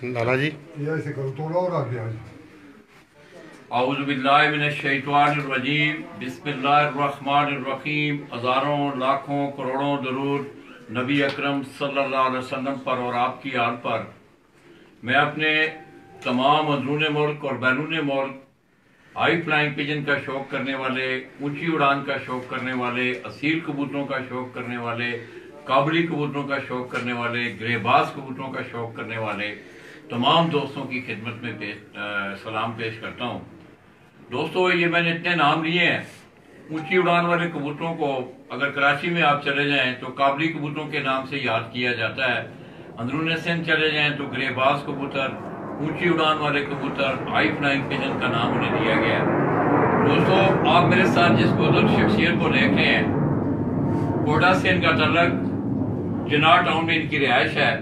लाला जी ये ऐसे करो थोड़ा और आगे आ जाओ। औज़ु बिल्लाहि मिनश शैतानिर रजीम, बिस्मिल्लाहिर्रहमानिर्रहीम। हज़ारों लाखों करोड़ों दरूद नबी अकरम सल्लल्लाहु अलैहि वसल्लम पर और आपकी आल पर। मैं अपने तमाम अंदरून मुल्क और बैरून मुल्क हाई फ्लाइंग पिजन का शौक़ करने वाले, ऊंची उड़ान का शौक़ करने वाले, असील कबूतरों का शौक़ करने वाले, काबली कबूतरों का शौक़ करने वाले, ग्रेबाज कबूतरों का शौक़ करने वाले तमाम दोस्तों की खिदमत में सलाम पेश करता हूँ। दोस्तों, ये मैंने इतने नाम लिए हैं। ऊंची उड़ान वाले कबूतरों को अगर कराची में आप चले जाएं तो काबली कबूतरों के नाम से याद किया जाता है। अंदरून सिंध चले जाएं तो ग्रेबाज कबूतर, ऊंची उड़ान वाले कबूतर, हाई फ्लाइंग पिजन का नाम उन्हें दिया गया है। दोस्तों, आप मेरे साथ जिस बुजुर्ग शख्सियत को देख रहे हैं, कोटा से इनका तल्लक जिन्ना टाउन में इनकी रिहाइश है।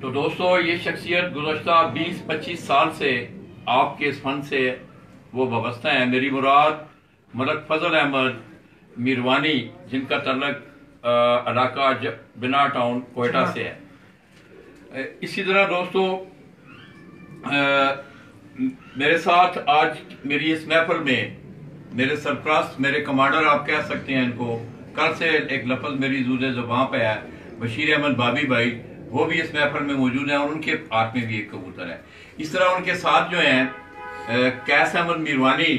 तो दोस्तों, ये शख्सियत गुज़श्ता 20-25 साल से आपके इस फन से वो वाबस्ता है। मेरी मुराद मलक फजल अहमद मीरवानी, जिनका तल्लक इलाका बिना टाउन कोयटा से है। इसी तरह दोस्तों, मेरे साथ आज मेरी इस महफिल में मेरे सरप्रास्त, मेरे कमांडर आप कह सकते हैं इनको, कल से एक लफ्ज़ मेरी ज़ुबान ज़ुबान पे है, बशीर अहमद बाबी भाई, वो भी इस महफिल में मौजूद हैं और उनके हाथ में भी एक कबूतर है। इस तरह उनके साथ जो हैं कैस अहमद मीरवानी,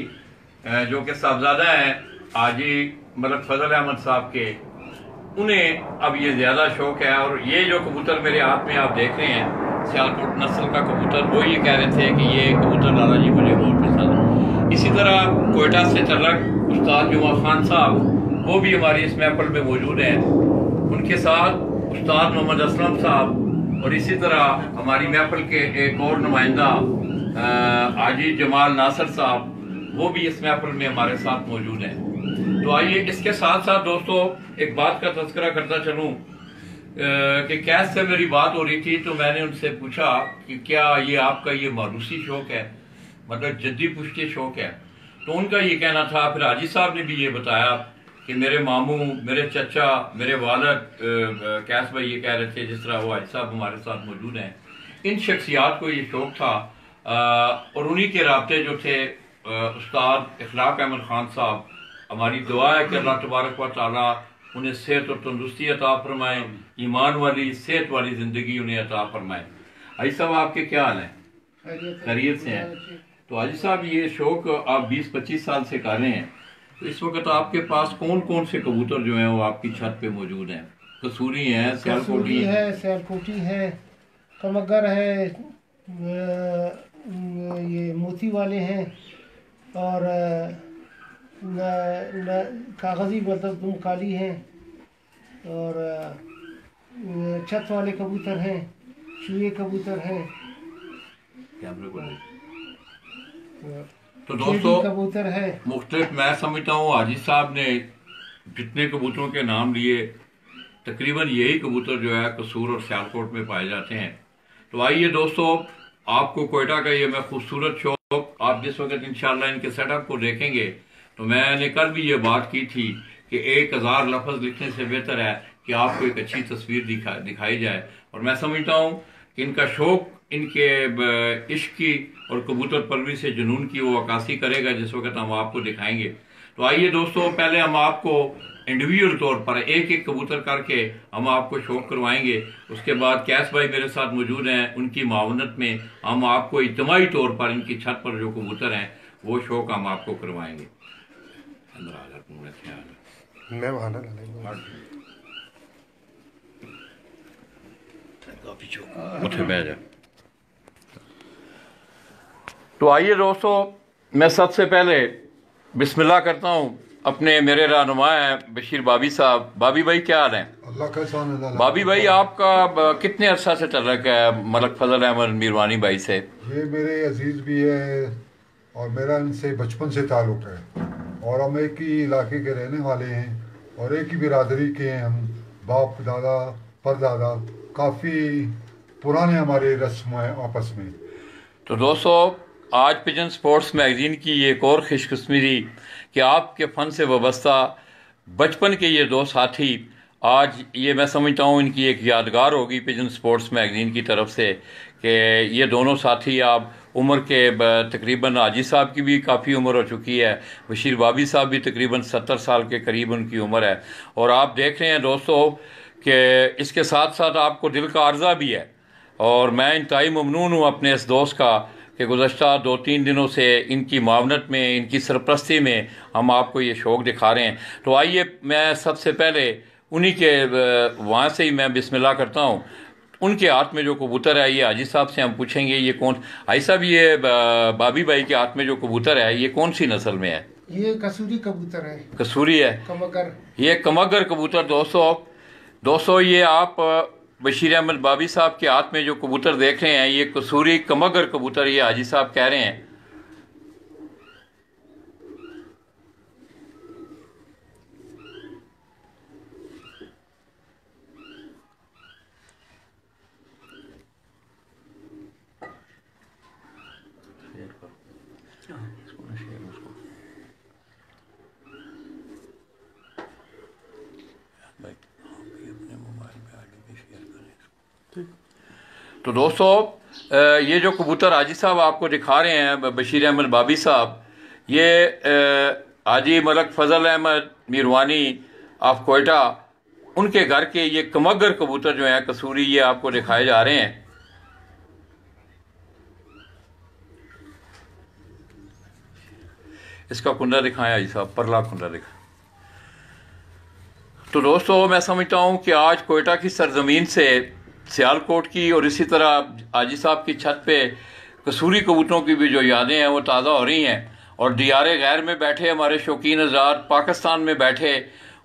जो कि साहबजादा हैं आजी मलक फजल अहमद साहब के, उन्हें अब ये ज्यादा शौक है। और ये जो कबूतर मेरे हाथ में आप देख रहे हैं, सियालकोट नस्ल का कबूतर, वो ये कह रहे थे कि ये कबूतर लाला जी मुझे बहुत पसंद है। इसी तरह कोयटा से तल्लक उस्ताद जुमा खान साहब, वो भी हमारी इस महफिल में मौजूद हैं। उनके साथ उस्ताद मोहम्मद असलम साहब, और इसी तरह हमारी महफिल के एक और नुमाइंदा आजी जमाल नासर साहब, वो भी इस महफिल में हमारे साथ मौजूद हैं। तो आइए, इसके साथ साथ दोस्तों एक बात का तज़किरा करता चलूं कि कैस से मेरी बात हो रही थी, तो मैंने उनसे पूछा कि क्या ये आपका ये मारूसी शौक है, मतलब जद्दी पुश्ती शौक है? तो उनका ये कहना था। फिर हाजी साहब ने भी ये बताया कि मेरे मामू, मेरे चचा, मेरे वालद कैस भाई ये कह रहे थे, जिस तरह वो हाजी साहब हमारे साथ मौजूद हैं, इन शख्सियात को ये शौक था। और उन्हीं के राब्ते जो थे उस्ताद इखलाक अहमद खान साहब, हमारी दुआ है कि अल्लाह तबारक व तआला उन्हें सेहत और तंदुरुस्ती अता फरमाए, ईमान वाली सेहत वाली जिंदगी उन्हें अता फरमाए। हाजी साहब, आपके क्या हाल हैं? खैरियत से हैं? तो हाजी साहब, ये शौक आप 20-25 साल से कर रहे हैं, तो इस वक्त आपके पास कौन कौन से कबूतर जो हैं वो आपकी छत पे मौजूद हैं? कसूरी है, सियालकोटी है, कमगर है, ये मोती वाले हैं, और कागजी मतलब तुम काली हैं, और छत वाले कबूतर हैं, चूहे कबूतर हैं, तो दोस्तों कबूतर है मुख्तलिफ। मैं समझता हूँ हाजी साहब ने जितने कबूतरों के नाम लिए, तकरीबन यही कबूतर जो है कसूर और सियालकोट में पाए जाते हैं। तो आइए दोस्तों, आपको कोयटा का ये मैं खूबसूरत शौक, आप जिस वक्त इंशाल्लाह इनके सेटअप को देखेंगे, तो मैंने कल भी ये बात की थी कि 1000 लफ्ज़ लिखने से बेहतर है कि आपको एक अच्छी तस्वीर दिखाई जाए। और मैं समझता हूँ कि इनका शौक, इनके इश्क की और कबूतर परवरी से जुनून की वो अक्कासी करेगा जिस वक्त हम आपको दिखाएंगे। तो आइए दोस्तों, पहले हम आपको इंडिविजुअल तौर पर एक एक कबूतर करके हम आपको शौक करवाएंगे। उसके बाद कैस भाई मेरे साथ मौजूद हैं, उनकी मावनत में हम आपको इज्तिमाई तौर पर इनकी छत पर जो कबूतर हैं वो शौक हम आपको करवाएंगे। अंदर आ जाता हूँ, मैं वहाँ ना उठे बैठ जा। तो आइए दोस्तों, मैं सबसे पहले बिस्मिल्लाह करता हूँ। अपने मेरे रहनुमा हैं बशीर बाबी साहब। बाबी भाई क्या हाल है? अल्लाह का एहसान है। बाबी भाई, आपका कितने अरसा से तल्लक है मलक फजल अहमद मीरवानी भाई से? ये मेरे अजीज भी है और मेरा इनसे बचपन से ताल्लुक़ है, और हम एक ही इलाके के रहने वाले हैं और एक ही बिरादरी के हैं। हम बाप दादा परदादा, काफ़ी पुराने हमारे रस्म है आपस में। तो दोस्तों, आज पिजन स्पोर्ट्स मैगजीन की एक और खुशकिस्मती कि आपके फ़न से वाबस्ता बचपन के ये दो साथी आज ये मैं समझता हूँ इनकी एक यादगार होगी पिजन स्पोर्ट्स मैगजीन की तरफ से कि ये दोनों साथी आप उम्र के तकरीबन हाजी साहब की भी काफ़ी उम्र हो चुकी है, बशीर बाबी साहब भी तकरीबन 70 साल के करीब उनकी उम्र है। और आप देख रहे हैं दोस्तों कि इसके साथ साथ आपको दिल का अर्जा भी है। और मैं इंतहाई ममनून हूँ अपने इस दोस्त का कि गुज़श्ता 2-3 दिनों से इनकी मावनत में, इनकी सरपरस्ती में हम आपको ये शौक़ दिखा रहे हैं। तो आइए मैं सबसे पहले उन्हीं के वहाँ से ही मैं बिस्मिल्लाह करता हूँ। उनके हाथ में जो कबूतर है, ये हाजी साहब से हम पूछेंगे ये कौन। हाजी साहब, ये बाबी भाई के हाथ में जो कबूतर है ये कौन सी नस्ल में है? ये कसूरी कबूतर है। कसूरी है, कमगर। ये कमगर कबूतर। दोस्तों ये आप बशीर अहमद बाबी साहब के हाथ में जो कबूतर देख रहे हैं ये कसूरी कमगर कबूतर ये हाजी साहब कह रहे हैं। तो दोस्तों ये जो कबूतर हाजी साहब आपको दिखा रहे हैं, बशीर अहमद बाबी साहब, ये हाजी मलक फजल अहमद मीरवानी ऑफ कोयटा, उनके घर के ये कमगर कबूतर जो हैं कसूरी, ये आपको दिखाए जा रहे हैं। इसका कुंडा दिखाएं हाजी साहब, परला कुंडा दिखाएं। तो दोस्तों मैं समझता हूँ कि आज कोयटा की सरजमीन से, सियालकोट की और इसी तरह हाजी साहब की छत पे कसूरी कबूतरों की भी जो यादें हैं वो ताज़ा हो रही हैं। और दियारे गैर में बैठे हमारे शौकीन हज़रात, पाकिस्तान में बैठे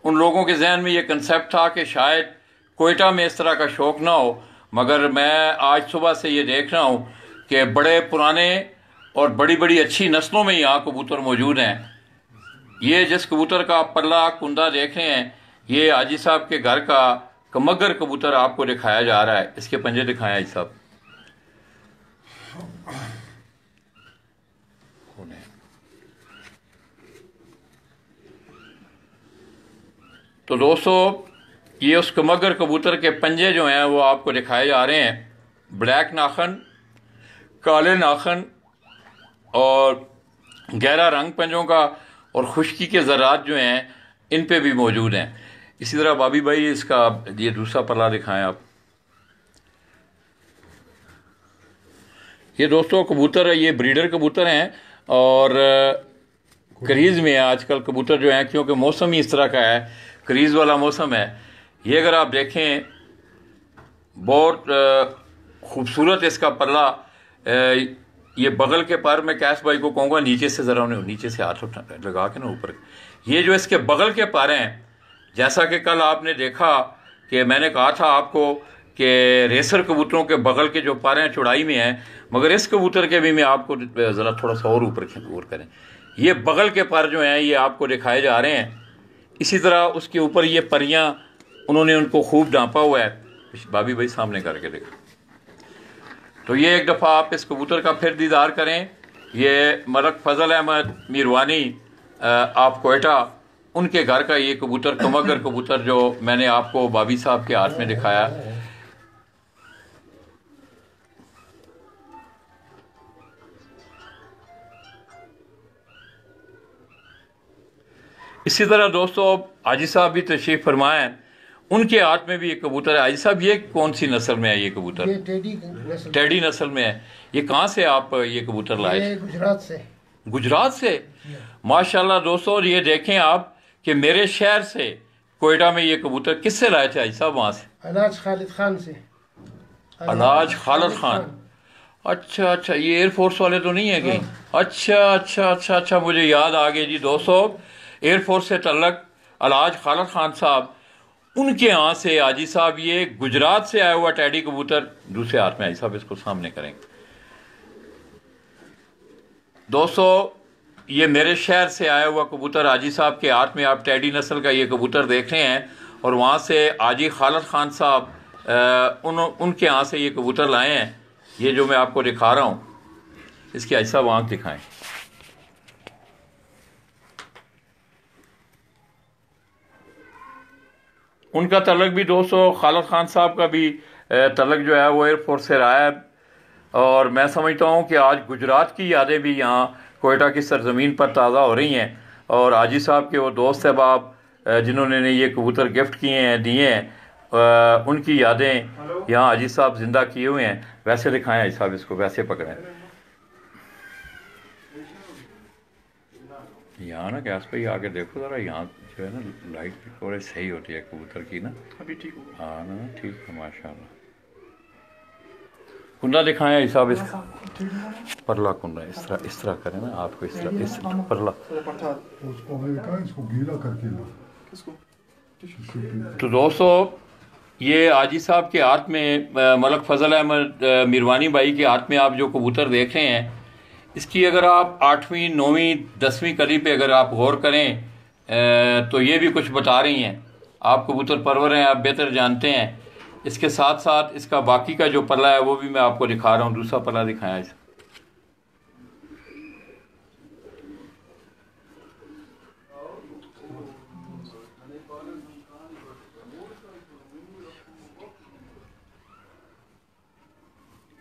उन लोगों के जहन में ये कंसेप्ट था कि शायद कोयटा में इस तरह का शौक़ ना हो, मगर मैं आज सुबह से ये देख रहा हूँ कि बड़े पुराने और बड़ी बड़ी अच्छी नस्लों में यहाँ कबूतर मौजूद हैं। ये जिस कबूतर का आप पल्ला कुंदा देख रहे हैं ये हाजी साहब के घर का कमगर कबूतर आपको दिखाया जा रहा है। इसके पंजे दिखाएं हाजी साहब। तो दोस्तों ये उस कमगर कबूतर के पंजे जो हैं वो आपको दिखाए जा रहे हैं। ब्लैक नाखन, काले नाखन और गहरा रंग पंजों का और खुश्की के ज़रात जो हैं इन पे भी मौजूद हैं। इसी तरह बाबी भाई इसका ये दूसरा पल्ला दिखाएं आप। ये दोस्तों कबूतर है, ये ब्रीडर कबूतर हैं और क्रीज़ में आजकल कबूतर जो हैं, क्योंकि मौसम ही इस तरह का है, क्रीज़ वाला मौसम है। ये अगर आप देखें बहुत खूबसूरत इसका पल्ला। ये बगल के पर मैं कैश भाई को कहूँगा नीचे से ज़रा उन्हें नीचे से हाथ लगा के ना ऊपर, ये जो इसके बगल के पर हैं, जैसा कि कल आपने देखा कि मैंने कहा था आपको कि रेसर कबूतरों के बगल के जो पर हैं चौड़ाई में हैं, मगर इस कबूतर के भी मैं आपको ज़रा थोड़ा सा और ऊपर करें, ये बगल के पर जो हैं ये आपको दिखाए जा रहे हैं। इसी तरह उसके ऊपर ये परियां उन्होंने उनको खूब ढांपा हुआ है। बाबी भाई सामने करके देखो। तो ये एक दफ़ा आप इस कबूतर का फिर दीदार करें। ये मलक फजल अहमद मीरवानी आप कोयटा, उनके घर का ये कबूतर कमगर कबूतर जो मैंने आपको बाबी साहब के हाथ में दिखाया। इसी तरह दोस्तों हाजी साहब भी तशरीफ़ फरमाएं, उनके हाथ में भी एक कबूतर है। हाजी साहब ये कौन सी नस्ल में है ये कबूतर? ये टेडी नस्ल में है। ये कहाँ से आप ये कबूतर लाए? गुजरात से। गुजरात से? माशाल्लाह दोस्तों ये देखें आप कि मेरे शहर से कोयटा में ये कबूतर किससे लाए थे हाजी साहब? वहाँ से अलाज खालिद खान से। अलाज खालिद खान। अच्छा अच्छा, ये एयरफोर्स वाले तो नहीं है कहीं? अच्छा अच्छा अच्छा अच्छा, मुझे याद आ गया जी दोस्तों, एयरफोर्स से तल्लक अलाज खालिद खान साहब, उनके यहाँ से हाजी साहब ये गुजरात से आया हुआ टैडी कबूतर दूसरे हाथ में हाजी साहब इसको सामने करेंगे। दोस्तों ये मेरे शहर से आया हुआ कबूतर हाजी साहब के हाथ में आप टैडी नस्ल का ये कबूतर देख रहे हैं, और वहाँ से हाजी खालिद खान साहब उनके यहाँ से ये कबूतर लाए हैं। ये जो मैं आपको दिखा रहा हूँ, इसकी हाजी साहब आँख दिखाएं। उनका तलक भी दोस्तों खालिद खान साहब का भी तलक जो है वो एयरफोर्स से रहा है। और मैं समझता हूँ कि आज गुजरात की यादें भी यहाँ कोयटा की सरजमीन पर ताज़ा हो रही हैं। और हाजी साहब के वो दोस्त अहबाब जिन्होंने ये कबूतर गिफ्ट किए हैं, दिए हैं, उनकी यादें यहाँ हाजी साहब ज़िंदा किए हुए हैं। वैसे दिखाएं हाजी साहब, इसको वैसे पकड़ें यहाँ ना गैस पे ही आके देखो ज़रा, यहाँ जो है ना लाइट थोड़ी सही होती है कबूतर की ना। अभी ठीक हो हाँ ना, ठीक है माशाल्लाह। कुंडा दिखाएं हिसाब, इसका परला कुंडा इस तरह करें ना, आपको इस तरह परला। उसको हमें कहा इसको गीला करके ला। किसको? तो दोस्तों ये हाजी साहब के हाथ में, मलक फजल अहमद मीरवानी भाई के हाथ में आप जो कबूतर देख रहे हैं, इसकी अगर आप 8वीं 9वीं 10वीं कली पे अगर आप गौर करें तो ये भी कुछ बता रही हैं। आप कबूतर परवर हैं, आप बेहतर जानते हैं। इसके साथ साथ इसका बाकी का जो पल्ला है वो भी मैं आपको दिखा रहा हूँ। दूसरा पल्ला दिखाया इस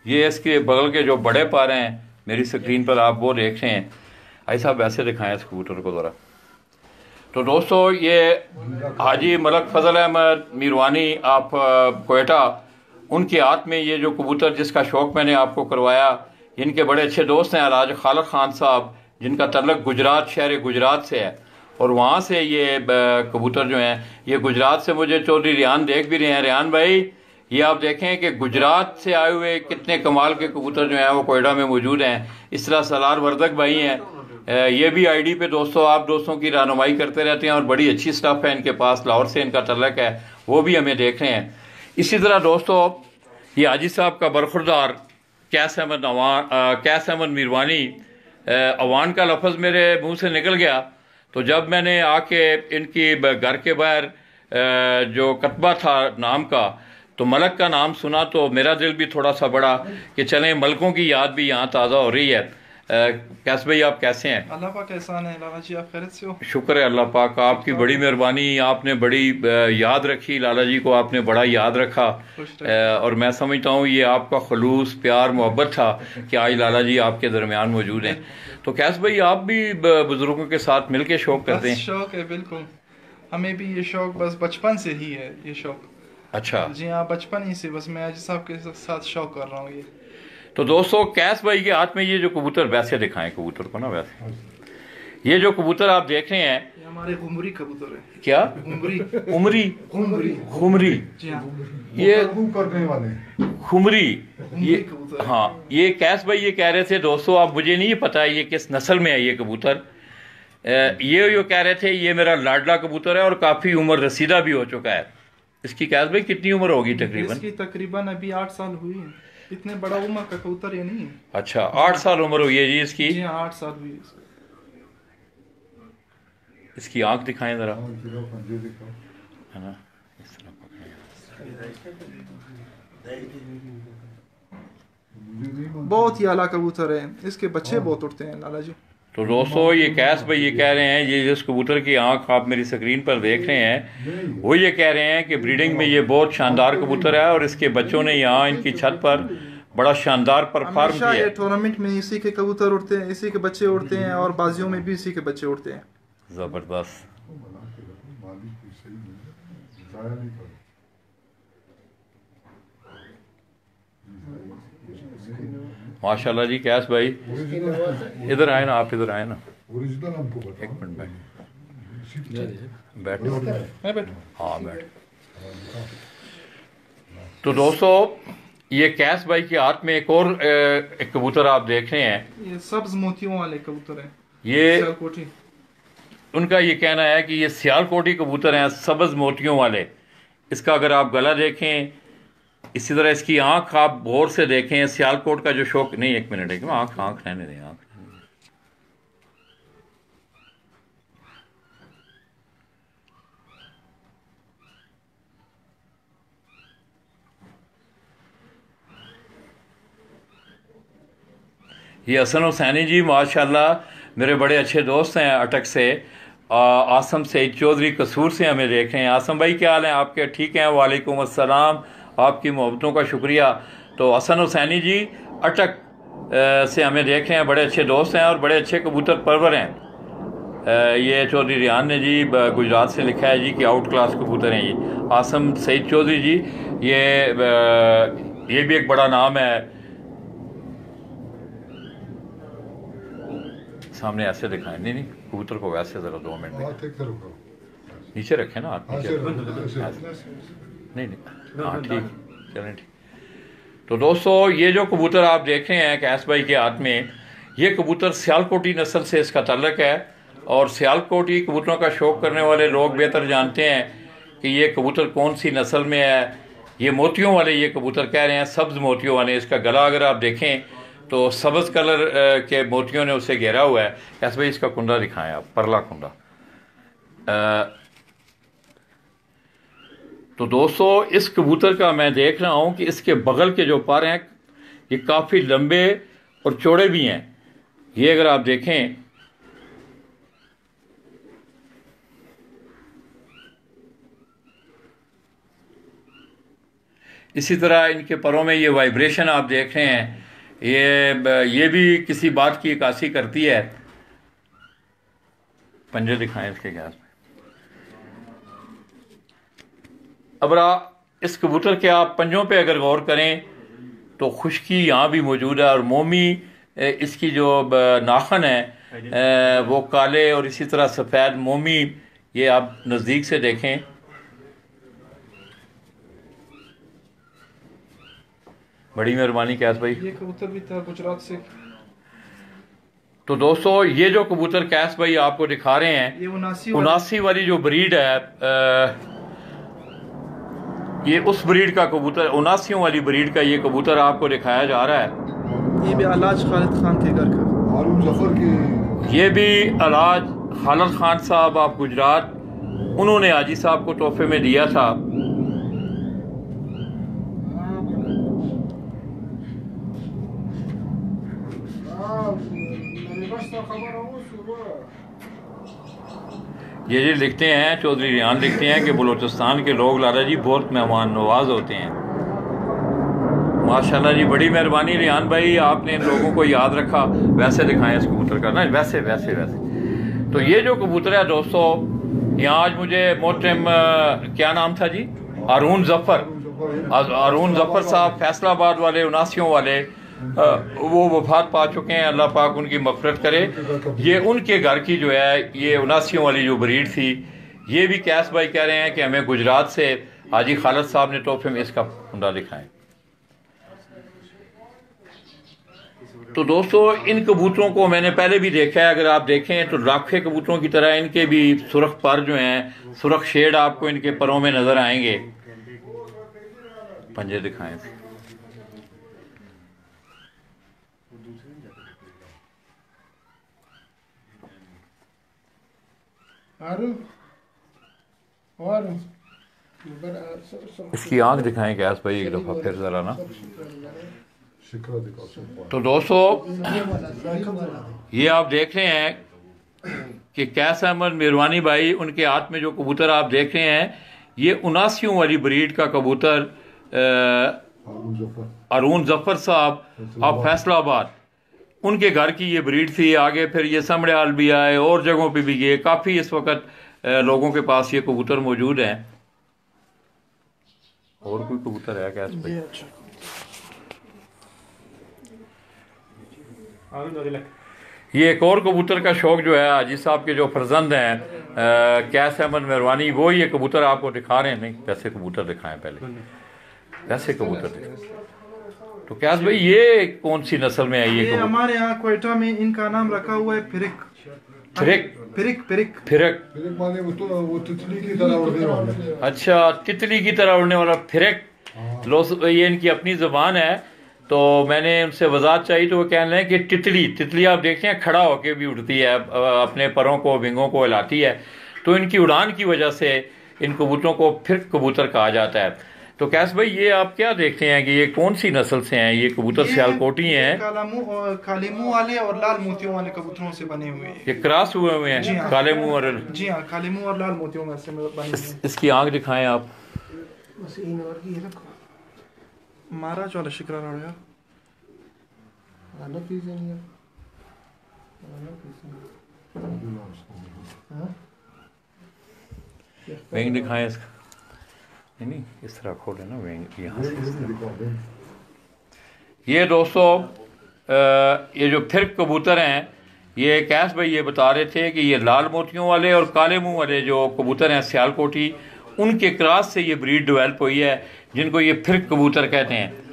ये इसके बगल के जो बड़े पारे हैं मेरी स्क्रीन पर आप वो देख रहे हैं। भाई साहब वैसे दिखाएं इस कबूतर को ज़रा। तो दोस्तों ये हाजी मलक फजल अहमद मीरवानी आप कोयटा, उनके हाथ में ये जो कबूतर जिसका शौक़ मैंने आपको करवाया, इनके बड़े अच्छे दोस्त हैं अलहाज खालिद खान साहब, जिनका तल्लक गुजरात, शहर गुजरात से है। और वहाँ से ये कबूतर जो हैं, ये गुजरात से मुझे चौधरी रियान देख भी रहे हैं। रियान भाई ये आप देखें कि गुजरात से आए हुए कितने कमाल के कबूतर जो हैं वो कोयटा में मौजूद हैं। इस तरह सलार वर्दक भाई हैं, ये भी आईडी पे दोस्तों आप दोस्तों की रहनुमाई करते रहते हैं और बड़ी अच्छी स्टफ़ है इनके पास। लाहौर से इनका तल्लक है, वो भी हमें देख रहे हैं। इसी तरह दोस्तों ये हाजी साहब का बरखुरदार कैस अहमद मीरवानी, अवान का लफ्ज़ मेरे मुंह से निकल गया, तो जब मैंने आके इनकी घर के बाहर जो कतबा था नाम का, तो मलक का नाम सुना तो मेरा दिल भी थोड़ा सा बढ़ा कि चलें मलकों की याद भी यहाँ ताज़ा हो रही है। कैस भाई आप कैसे हैं? अल्लाह पाक एहसान है लाला जी, आप खैरियत से हो? शुक्र है अल्लाह पाक का, आपकी बड़ी मेहरबानी। आपने बड़ी याद रखी, लाला जी को आपने बड़ा याद रखा। और मैं समझता हूँ ये आपका खलूस प्यार मोहब्बत था कि आज लाला जी आपके दरमियान मौजूद हैं। तो कैस भाई आप भी बुजुर्गों के साथ मिल के शौक़ करते हैं? शौक़ है बिल्कुल, हमें भी ये शौक़ बस बचपन से ही है ये शौक़। अच्छा जी हाँ, बचपन ही से बस मैं हाजी साहब के साथ शौक़ कर रहा हूँ ये। तो दोस्तों कैस भाई के हाथ में ये जो कबूतर, वैसे दिखाएं कबूतर को ना, वैसे ये जो कबूतर आप देख रहे हैं ये हमारे घुमरी कबूतर है। क्या? घुमरी उमरी खुमरी, जी हाँ, ये करने वाले खुमरी ये कबूतर। हाँ, ये कैस भाई ये कह रहे थे दोस्तों, आप मुझे नहीं पता ये किस नस्ल में है ये कबूतर। ये जो कह रहे थे ये मेरा लाडला कबूतर है और काफ़ी उम्र रसीदा भी हो चुका है। इसकी कैस भाई कितनी उम्र होगी तकरीबन? इसकी तकरीबन अभी 8 साल हुई है। इतने बड़ा उम्र का कबूतर ये नहीं है। अच्छा 8 साल उम्र हुई है जी इसकी। जी हाँ 8 साल हुई है। इसकी आंख दिखाएं जरा, पंजे दिखाओ। है ना, इस तरह पकड़ें। बहुत ही आला कबूतर है, इसके बच्चे बहुत उड़ते हैं लाला जी। तो दोस्तों ये कैस भाई ये कह रहे हैं, ये जिस कबूतर की आंख आप मेरी स्क्रीन पर देख रहे हैं, वो ये कह रहे हैं कि ब्रीडिंग में ये बहुत शानदार कबूतर है और इसके बच्चों ने यहाँ इनकी छत पर बड़ा शानदार परफॉर्म हमेशा किया ये है। टूर्नामेंट में इसी के कबूतर उड़ते हैं, इसी के बच्चे उड़ते हैं और बाजियों में भी इसी के बच्चे उड़ते हैं। जबरदस्त। माशाल्लाह जी कैस भाई इधर आए ना, आप इधर आए ना, ओरिजिनल हमको बताओ। एक मिनट बैठ। हाँ बैठ। तो दोस्तों ये कैस भाई के हाथ में एक और एक कबूतर आप देख रहे हैं, ये सब्ज मोतियों वाले कबूतर हैं। ये सियालकोटी। उनका ये कहना है कि ये सियालकोटी कबूतर हैं, सब्ज मोतियों वाले। इसका अगर आप गला देखें, इसी तरह इसकी आंख आप गौर से देखें। सियालकोट का जो शौक नहीं, एक मिनट है, आंख रहने दें, आंख। ये हसन हुसैनी जी माशाल्लाह मेरे बड़े अच्छे दोस्त हैं अटक से, आसम सईद चौधरी कसूर से हमें देख रहे हैं। आसम भाई क्या हाल है आपके? ठीक हैं, वालेकुम अस्सलाम, आपकी मोहब्बतों का शुक्रिया। तो हसन हुसैनी जी अटक से हमें देख रहे हैं, बड़े अच्छे दोस्त हैं और बड़े अच्छे कबूतर परवर हैं। ये चौधरी रियान ने जी गुजरात से लिखा है जी कि आउट क्लास कबूतर हैं ये। आसम सईद चौधरी जी ये भी एक बड़ा नाम है। सामने ऐसे दिखाएं, नहीं कबूतर को वैसे ज़रा 2 मिनट नीचे रखें ना आप, नहीं हाँ ठीक, चलें ठीक। तो दोस्तों ये जो कबूतर आप देख रहे हैं कैस भाई के हाथ में, ये कबूतर सियालकोटी नस्ल से इसका ताल्लुक है। और सियालकोटी कबूतरों का शौक़ करने वाले लोग बेहतर जानते हैं कि ये कबूतर कौन सी नस्ल में है। ये मोतियों वाले ये कबूतर कह रहे हैं, सब्ज़ मोतियों वाले। इसका गला अगर आप देखें तो सब्ज़ कलर के मोतियों ने उसे घेरा हुआ है। कैसे भाई इसका कुंडा दिखाएं आप, परला कुंडा। तो दोस्तों इस कबूतर का मैं देख रहा हूँ कि इसके बगल के जो पर हैं ये काफ़ी लंबे और चौड़े भी हैं। ये अगर आप देखें इसी तरह इनके परों में ये वाइब्रेशन आप देख रहे हैं, ये भी किसी बात की अक्कासी करती है। पंजे दिखाएं इसके गैस में। अब इस कबूतर के आप पंजों पे अगर गौर करें तो खुश्की यहाँ भी मौजूद है और मोमी इसकी जो नाखन है वो काले और इसी तरह सफ़ेद मोमी, ये आप नज़दीक से देखें। बड़ी मेहरबानी कैस भाई। ये कबूतर भी था गुजरात से। तो दोस्तों ये जो कबूतर कैस भाई आपको दिखा रहे हैं, ये 79 वाली जो ब्रीड है, ये उस ब्रीड का कबूतर, 79 वाली ब्रीड का ये कबूतर आपको दिखाया जा रहा है। ये भी अलाज खालिद खान के घर का, हारून जफर के। ये भी अलाज खालिद खान साहब आप गुजरात, उन्होंने हाजी साहब को तोहफे में दिया था। ये जी लिखते हैं, चौधरी रियान लिखते हैं कि बलूचिस्तान के लोग लाला जी बहुत मेहमान नवाज होते हैं। माशाल्लाह जी, बड़ी मेहरबानी रियान भाई, आपने इन लोगों को याद रखा। वैसे दिखाएं इस कबूतर का ना, वैसे वैसे वैसे। तो ये जो कबूतर है दोस्तों, यहाँ आज मुझे मोहतरम क्या नाम था जी, हारून जफर साहब फैसलाबाद वाले, 79 वाले, वो वफात पा चुके हैं, अल्लाह पाक उनकी मग़फ़िरत करे। ये उनके घर की जो है ये 79 वाली जो ब्रीड थी, ये भी कैस भाई कह रहे हैं कि हमें गुजरात से हाजी खालिद साहब ने तोहफे में इसका कुंडा दिखाएं। तो दोस्तों इन कबूतरों को मैंने पहले भी देखा है, अगर आप देखें तो राखे कबूतरों की तरह इनके भी सुरख पर जो हैं, सुरख शेड आपको इनके परों में नज़र आएंगे। पंजे दिखाएं। इसकी आंख दिखाएं गैस भाई एक दफ़ा फिर ज़रा ना। तो दोस्तों ये आप देख रहे हैं कि कैस अहमद मेहरबानी भाई, उनके हाथ में जो कबूतर आप देख रहे हैं, ये 79 वाली ब्रीड का कबूतर हारून जफर साहब आप फैसलाबाद, उनके घर की ये ब्रीड थी। आगे फिर ये समड़ियाल भी आए और जगहों पे भी गए, काफ़ी इस वक्त लोगों के पास ये कबूतर मौजूद हैं। और कोई कबूतर है क्या? ये एक और कबूतर का शौक जो है हाजी साहब के जो फर्जंद हैं कैस अहमद मेहरबानी, वो ये कबूतर आपको दिखा रहे हैं। नहीं वैसे कबूतर दिखाएं पहले, वैसे कबूतर दिखाएं। तो कैस भाई ये कौन सी नस्ल में है? ये हमारे यहाँ क्वेटा में इनका नाम रखा हुआ है फिरिक। माने वो तितली की तरह उड़ने वाला। अच्छा, तितली की तरह उड़ने वाला फिरिक। ये इनकी अपनी ज़ुबान है। तो मैंने उनसे वजाहत चाहिए तो वो कहने लगे कि तितली आप देखते हैं खड़ा होके भी उड़ती है, अपने परों को, विंगों को हिलाती है। तो इनकी उड़ान की वजह से इन कबूतरों को फिर कबूतर कहा जाता है। तो कैस भाई ये आप क्या देखते हैं कि ये कौन सी नस्ल से हैं? ये कबूतर सियालकोटी हैं, काले मुंह वाले और लाल मोतियों वाले कबूतरों से बने हुए हैं। ये क्रॉस हुए हुए हैं? हाँ। काले मुंह और जी हाँ, काले मुंह और लाल मोतियों में से बने हुए हैं। इसकी आंख दिखाएं आप। बस इन और की रखो महाराज वाला शिकरा रहा यार। आना पीछे नहीं है, आना पीछे हाँ वेंग दिखाएं इसका। नहीं नहीं, इस तरह खोले ना वेंग यहाँ से इस तरह। ये दोस्तों ये जो फिर कबूतर हैं, ये कैस भाई ये बता रहे थे कि ये लाल मोतियों वाले और काले मुंह वाले जो कबूतर हैं सियालकोटी, उनके क्रॉस से ये ब्रीड डेवलप हुई है, जिनको ये फिर कबूतर कहते हैं।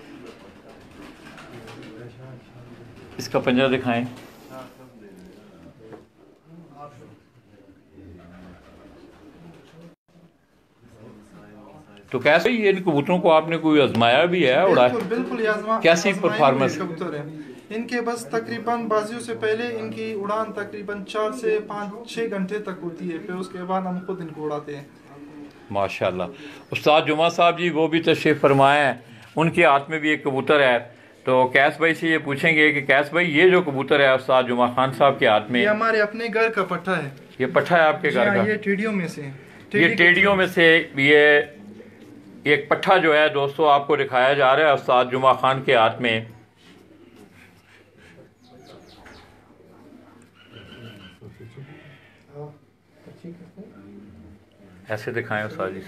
इसका पंजा दिखाएं। तो कैसे ये इन कबूतरों को आपने कोई आजमाया भी है? उड़ा बिल्कुल कैसी परफॉर्मेंस? कबूतर है इनके, बस तकरीबन बाजियों से पहले इनकी उड़ान तकरीबन 4 से 5-6 घंटे तक होती है, फिर उसके बाद हम खुद इनको उड़ाते हैं। माशाल्लाह। उस्ताद जुमा साहब जी वो भी तशरीफ फरमाए हैं, उनके हाथ में भी एक कबूतर है। तो कैस भाई से ये पूछेंगे कि कैस भाई ये जो कबूतर है उस्ताद जुमा खान साहब के हाथ में, ये हमारे अपने घर का पट्टा है। ये पट्टा है आपके घर का? ये टेडियों में से, ये टेडियों में से ये एक पट्टा जो है दोस्तों आपको दिखाया जा रहा है उस्ताद जुमा खान के हाथ में। ऐसे दिखाएं उस्ताद जी।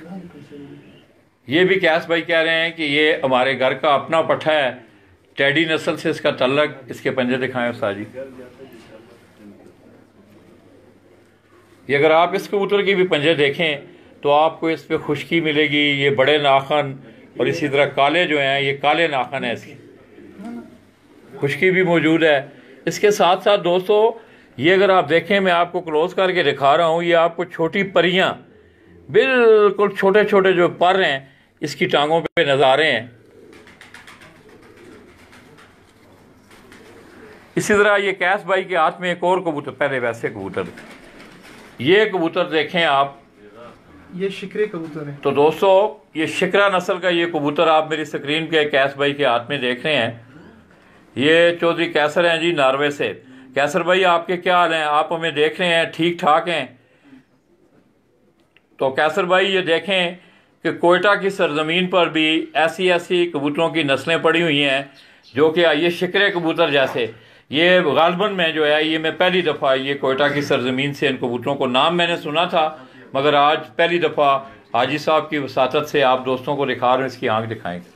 ये भी कैस भाई कह रहे हैं कि ये हमारे घर का अपना पट्टा है, टेडी नस्ल से इसका तल्लक। इसके पंजे दिखाएं उस्ताद जी। ये अगर आप इस कबूतर के भी पंजे देखें तो आपको इस पे खुश्की मिलेगी। ये बड़े नाखन और इसी तरह काले जो हैं, ये काले नाखन है, इसकी खुश्की भी मौजूद है। इसके साथ साथ दोस्तों ये अगर आप देखें, मैं आपको क्लोज करके दिखा रहा हूँ, ये आपको छोटी परियां, बिल्कुल छोटे छोटे जो पर हैं इसकी टांगों पे नजर आ रहे हैं। इसी तरह ये कैस भाई के हाथ में एक और कबूतर, पहले वैसे कबूतर, ये कबूतर देखें आप, ये शिकरे कबूतर है। तो दोस्तों ये शिकरा नस्ल का ये कबूतर आप मेरी स्क्रीन पे कैस भाई के हाथ में देख रहे हैं। ये चौधरी कैसर हैं जी नॉर्वे से। कैसर भाई आपके क्या हाल हैं? आप हमें देख रहे हैं, ठीक ठाक हैं? तो कैसर भाई ये देखें कि कोयटा की सरजमीन पर भी ऐसी ऐसी कबूतरों की नस्लें पड़ी हुई हैं जो कि ये शिकरे कबूतर जैसे, ये गालबन में जो है, ये मैं पहली दफ़ा ये कोयटा की सरजमीन से इन कबूतरों को नाम मैंने सुना था, मगर आज पहली दफ़ा हाजी साहब की वसातत से आप दोस्तों को दिखा रहे हैं। इसकी आंख दिखाएंगे,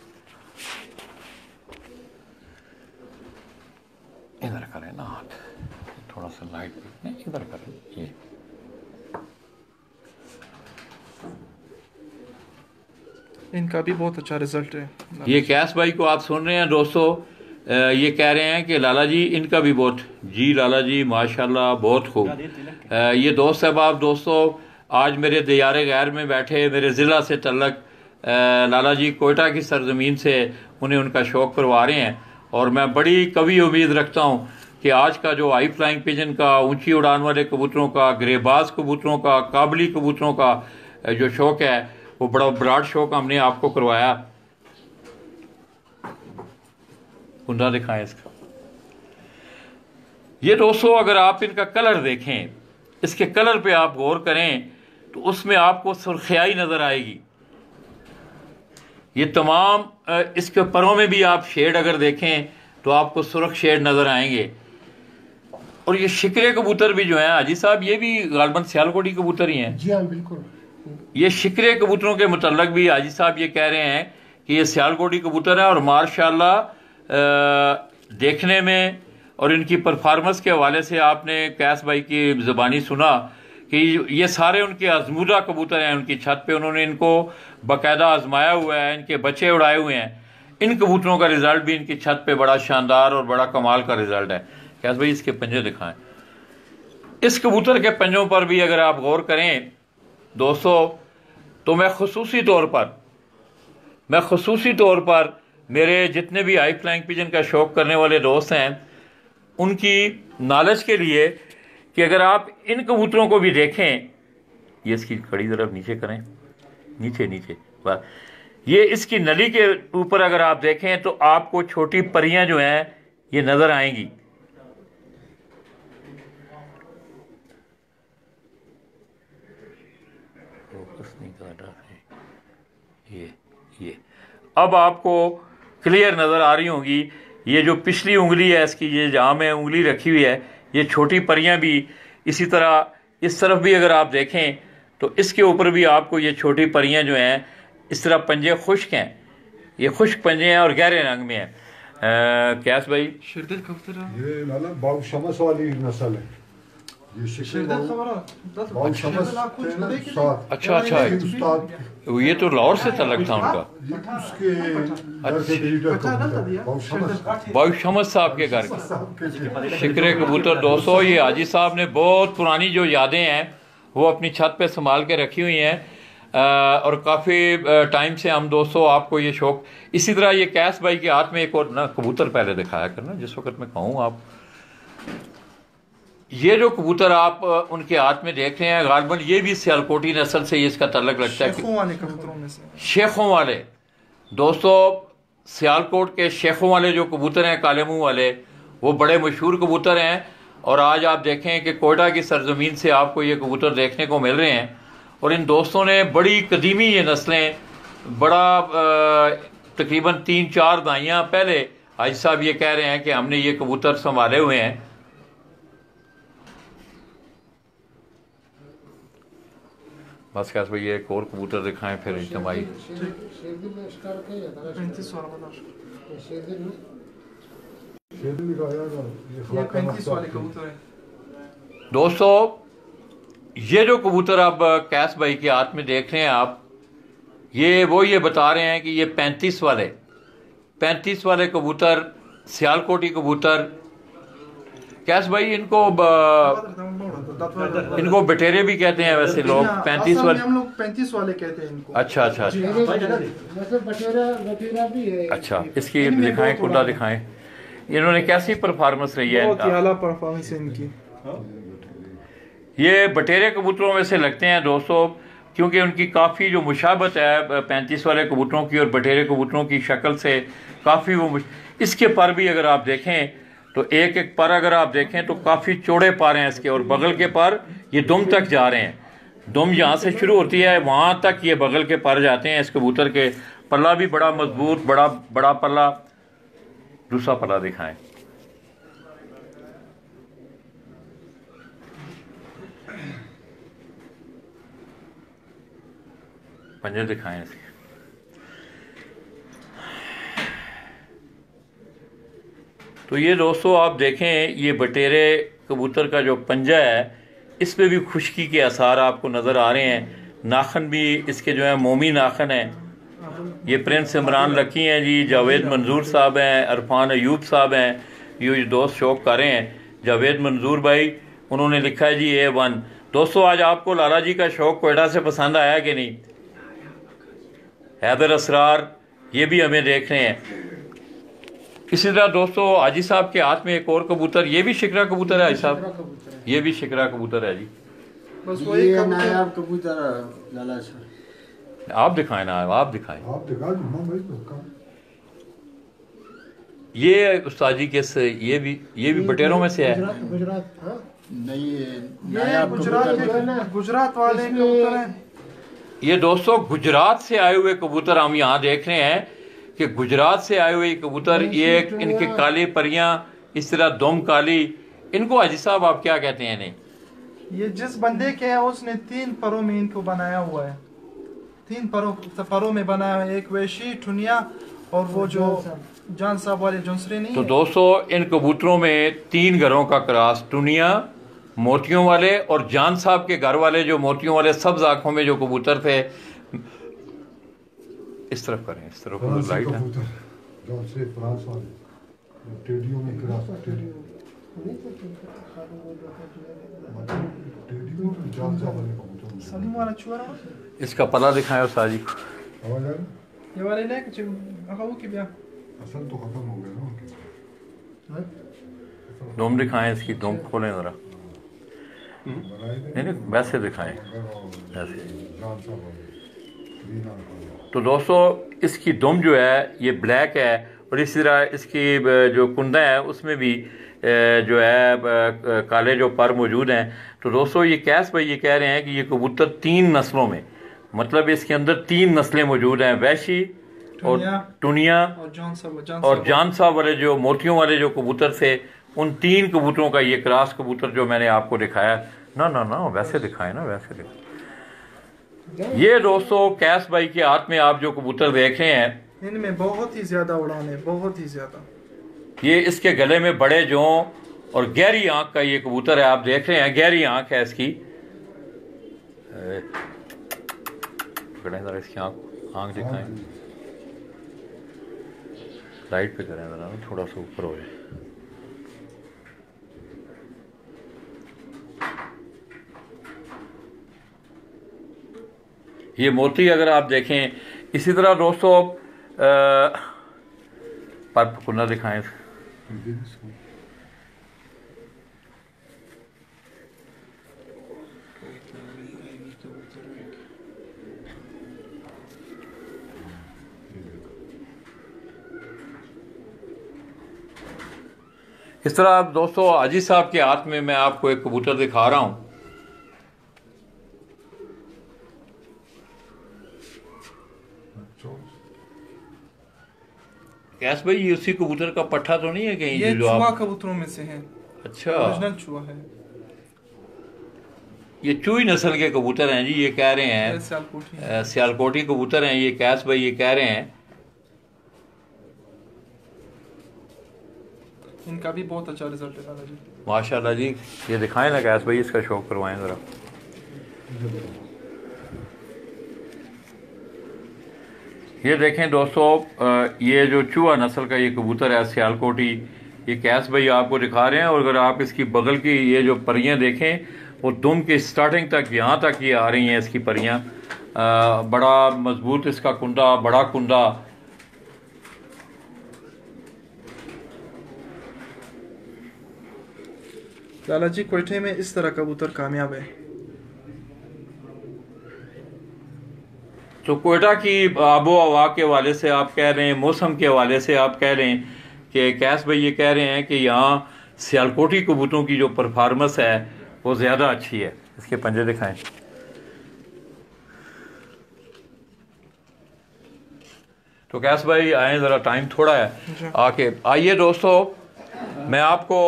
इधर करें ना आंख, थोड़ा सा लाइट इधर करें। इनका भी बहुत अच्छा रिजल्ट है। ये कैस भाई को आप सुन रहे हैं दोस्तों, ये कह रहे हैं कि लाला जी इनका भी बहुत, जी लाला जी माशाल्लाह बहुत खूब। ये दोस्त साहब दोस्तों आज मेरे दियारे गैर में बैठे, मेरे ज़िला से तल्लक लाला जी कोयटा की सरजमीन से उन्हें उनका शौक़ करवा रहे हैं। और मैं बड़ी कभी उम्मीद रखता हूँ कि आज का जो हाई फ्लाइंग पिजन का, ऊंची उड़ान वाले कबूतरों का, ग्रेबाज कबूतरों का, काबली कबूतरों का जो शौक़ है वो बड़ा ब्राड शौक़ हमने आपको करवाया। कुंडा दिखाएं इसका। ये दोस्तों अगर आप इनका कलर देखें, इसके कलर पे आप गौर करें तो उसमें आपको सुर्खियाई नजर आएगी। ये तमाम इसके परों में भी आप शेड अगर देखें तो आपको सुर्ख शेड नजर आएंगे। और ये शिकरे कबूतर भी जो हैं हाजी साहब, ये भी गालबन सियालकोटी कबूतर ही हैं। जी हाँ बिल्कुल। ये शिकरे कबूतरों के मुतल्लक भी हाजी साहब ये कह रहे हैं कि ये सियालकोटी कबूतर है और माशाल्लाह देखने में और इनकी परफॉर्मेंस के हवाले से आपने कैस भाई की ज़बानी सुना कि ये सारे उनके आजमूदा कबूतर हैं। उनकी छत पे उन्होंने इनको बाकायदा आजमाया हुआ है, इनके बच्चे उड़ाए हुए हैं। इन कबूतरों का रिजल्ट भी इनकी छत पे बड़ा शानदार और बड़ा कमाल का रिजल्ट है। कैस भाई इसके पंजे दिखाएं। इस कबूतर के पंजों पर भी अगर आप गौर करें दोस्तों तो मैं खुसूसी तौर पर मेरे जितने भी हाई फ्लाइंग पिजन का शौक़ करने वाले दोस्त हैं उनकी नॉलेज के लिए कि अगर आप इन कबूतरों को भी देखें, ये इसकी कड़ी तरफ नीचे करें, नीचे बस, ये इसकी नली के ऊपर अगर आप देखें तो आपको छोटी परियां जो हैं ये नजर आएंगी। फोकस नहीं कर रहा है ये अब आपको क्लियर नजर आ रही होंगी। ये जो पिछली उंगली है इसकी, ये जहां में उंगली रखी हुई है, ये छोटी परियां भी इसी तरह इस तरफ भी अगर आप देखें तो इसके ऊपर भी आपको ये छोटी परियां जो हैं इस तरह पंजे खुश्क हैं, ये खुश्क पंजे हैं और गहरे रंग में हैं। कैस भाई शिरदल कबूतर ये लाला बाउ शमस वाली नस्ल है। ये शिरदल खबर बाउ शमस साथ अच्छा अच्छा, उस्ताद ये तो लाहौर से तलक था उनका, ये उसके घर के ब्रीडर कबूतर बाउ शमस बाबू शमस साहब के घर की साहब के शिकरे कबूतर। दोस्तों ये हाजी साहब ने बहुत पुरानी जो यादें हैं वो अपनी छत पे संभाल के रखी हुई हैं और काफ़ी टाइम से हम दोस्तों आपको ये शौक। इसी तरह ये कैस भाई के हाथ में एक और ना कबूतर पहले दिखाया करना जिस वक्त मैं कहूँ आप। ये जो कबूतर आप उनके हाथ में देख रहे हैं गालबन ये भी सियालकोटी नस्ल से इसका ताल्लुक लगता है। शेखों वाले कबूतरों में से शेखों वाले दोस्तों, सियालकोट के शेखों वाले जो कबूतर हैं काले मुंह वाले, वो बड़े मशहूर कबूतर हैं। और आज आप देखें कि कोयटा की सरजमीन से आपको ये कबूतर देखने को मिल रहे हैं। और इन दोस्तों ने बड़ी कदीमी ये नस्लें, बड़ा तकरीबन 3-4 दहाइयाँ पहले हाजी साहब ये कह रहे हैं कि हमने ये कबूतर संभाले हुए हैं। बस कैसे भैया एक और कबूतर दिखाएं फिर इज्तिमाई। 35 वाला बता। ये 35 वाले कबूतर है दोस्तों, ये जो कबूतर अब कैस भाई के हाथ में देख रहे हैं आप, ये बता रहे हैं कि ये 35 वाले कबूतर सियालकोटी कबूतर। कैस भाई इनको बटेरे भी कहते हैं वैसे लोग। 35 वाले हम लोग 35 वाले कहते हैं इनको। अच्छा अच्छा अच्छा मतलब बटेरा भी है। अच्छा, इसकी दिखाएं, कुंडा दिखाएं। इन्होंने कैसी परफॉर्मेंस रही है बहुत ही इनका? आला परफॉर्मेंस है इनकी। ये बटेरे कबूतरों में से लगते हैं दोस्तों, क्योंकि उनकी काफ़ी जो मुशाबत है 35 वाले कबूतरों की और बटेरे कबूतरों की शक्ल से काफ़ी इसके पर भी अगर आप देखें तो एक एक पर अगर आप देखें तो काफ़ी चौड़े पर हैं इसके, और बगल के पर ये दुम तक जा रहे हैं। दुम यहाँ से शुरू होती है वहाँ तक ये बगल के पर जाते हैं इस कबूतर के। पल्ला भी बड़ा मजबूत, बड़ा पल्ला। दूसरा पल्ला दिखाएं। पंजे दिखाएं इसके। तो ये दोस्तों आप देखें, ये बटेरे कबूतर का जो पंजा है इस पे भी खुश्की के आसार आपको नज़र आ रहे हैं। नाखन भी इसके जो है मोमी नाखन हैं। ये प्रिंस इमरान लकी हैं जी, जावेद मंजूर साहब हैं, अरफान अयूब साहब हैं, ये दोस्त शौक कर रहे हैं। जावेद मंजूर भाई उन्होंने लिखा है जी A1। दोस्तों आज आपको लाला जी का शौक कोयटा से पसंद आया कि नहीं? हैदर असरार ये भी हमें देख रहे हैं। इसी तरह दोस्तों हाजी साहब के हाथ में एक और कबूतर, ये भी शिकरा कबूतर है हाजी साहब, ये भी शिकरा कबूतर है जी। बस वो एक नायाब कबूतर लाला सर। आप दिखाएं ना, आप दिखाएं। आप दिखा दूंगा भाई तो ये उस्ताद जी के से ये भी बटेरों में से है। गुजरात हाँ? नहीं ये ये नायाब गुजरात वाले कबूतर हैं। ये दोस्तों गुजरात से आए हुए कबूतर हम यहाँ देख रहे हैं कि गुजरात से आए हुए कबूतर, ये इनके काली परियां इस तरह दुम काली, इनको हाजी साहब आप क्या कहते हैं? नहीं, ये जिस बंदे के है उसने 3 परों में इनको बनाया हुआ है। 3 परों में बनाया हुआ है, एक वैशी ठुनिया और वो जो जान साहब वाले जोंसरे नहीं तो है? दोस्तों इन कबूतरों में 3 घरों का क्रॉस, टुनिया मोतियों वाले और जान साहब के घर वाले जो मोतियों वाले सब्ज आंखों में जो कबूतर थे। इस तरफ करें, इस तरफ लाइट है। जो से फ्रांस वाले टेडियो में क्रॉस टेडियो में जान सा वाले कबूतर सलीम वाला चुरा इसका पला दिखाएं उस्ताद जी को। आवाज आ रही? ये वाले लेके चल अखाऊ के ब्याह असल तो खत्म हो गया ना उनके। दोम दिखाएं, इसकी दोम खोलें जरा। बनाए थे नहीं वैसे दिखाएं, जान ऐसे। सा वाले तो दोस्तों इसकी दुम जो है ये ब्लैक है और इसी तरह इसकी जो कुंदा है उसमें भी जो है काले जो पर मौजूद हैं। तो दोस्तों ये कैस भाई ये कह रहे हैं कि ये कबूतर 3 नस्लों में, मतलब इसके अंदर 3 नस्लें मौजूद हैं, वैशी और टुनिया और जानसा वाले जो मोतियों वाले जो कबूतर थे, उन 3 कबूतरों का ये क्रॉस कबूतर जो मैंने आपको दिखाया ना ना ना वैसे दिखाए ना वैसे दिखाए। ये दोस्तों कैस भाई के हाथ में आप जो कबूतर देख रहे हैं इनमें बहुत ही ज्यादा उड़ान है, बहुत ही ज्यादा। ये इसके गले में बड़े जों और गहरी आंख का ये कबूतर है, आप देख रहे हैं गहरी आंख है इसकी। इसकी आंख दिखाएं, लाइट पे करें जरा, थोड़ा सा ऊपर हो जाए। ये मोती अगर आप देखें, इसी तरह दोस्तों पर कुन्ना दिखाएं। इस तरह आप दोस्तों हाजी साहब के हाथ में मैं आपको एक कबूतर दिखा रहा हूं। कैस भाई ये उसी कबूतर का पट्टा तो नहीं है कहीं? ये चूहा कबूतरों में से है। अच्छा, ओरिजिनल चूहा है। ये चूही नस्ल के कबूतर हैं जी, ये कह रहे हैं सियालकोटी कबूतर हैं ये, कैस भाई ये कह रहे हैं। इनका भी बहुत अच्छा रिजल्ट है जी, माशाल्लाह जी। ये दिखाएं ना कैस भाई, इसका शौक करवाएं जरा। ये देखें दोस्तों, ये जो चूहा नस्ल का ये कबूतर है सियालकोटी, ये कैस भाई आपको दिखा रहे हैं। और अगर आप इसकी बगल की ये जो परियां देखें, वो दुम की स्टार्टिंग तक यहाँ तक ये आ रही हैं इसकी परियां। बड़ा मजबूत इसका कुंडा, बड़ा कुंडा। लाला जी कोयटे में इस तरह कबूतर कामयाब है। तो कोयटा की आबो हवा के हवाले से आप कह रहे हैं, मौसम के हवाले से आप कह रहे हैं कि कैस भाई ये कह रहे हैं कि यहाँ सियालकोटी कबूतरों की जो परफॉर्मेंस है वो ज़्यादा अच्छी है। इसके पंजे दिखाएं। तो कैस भाई आए ज़रा, टाइम थोड़ा है, आके आइए दोस्तों। मैं आपको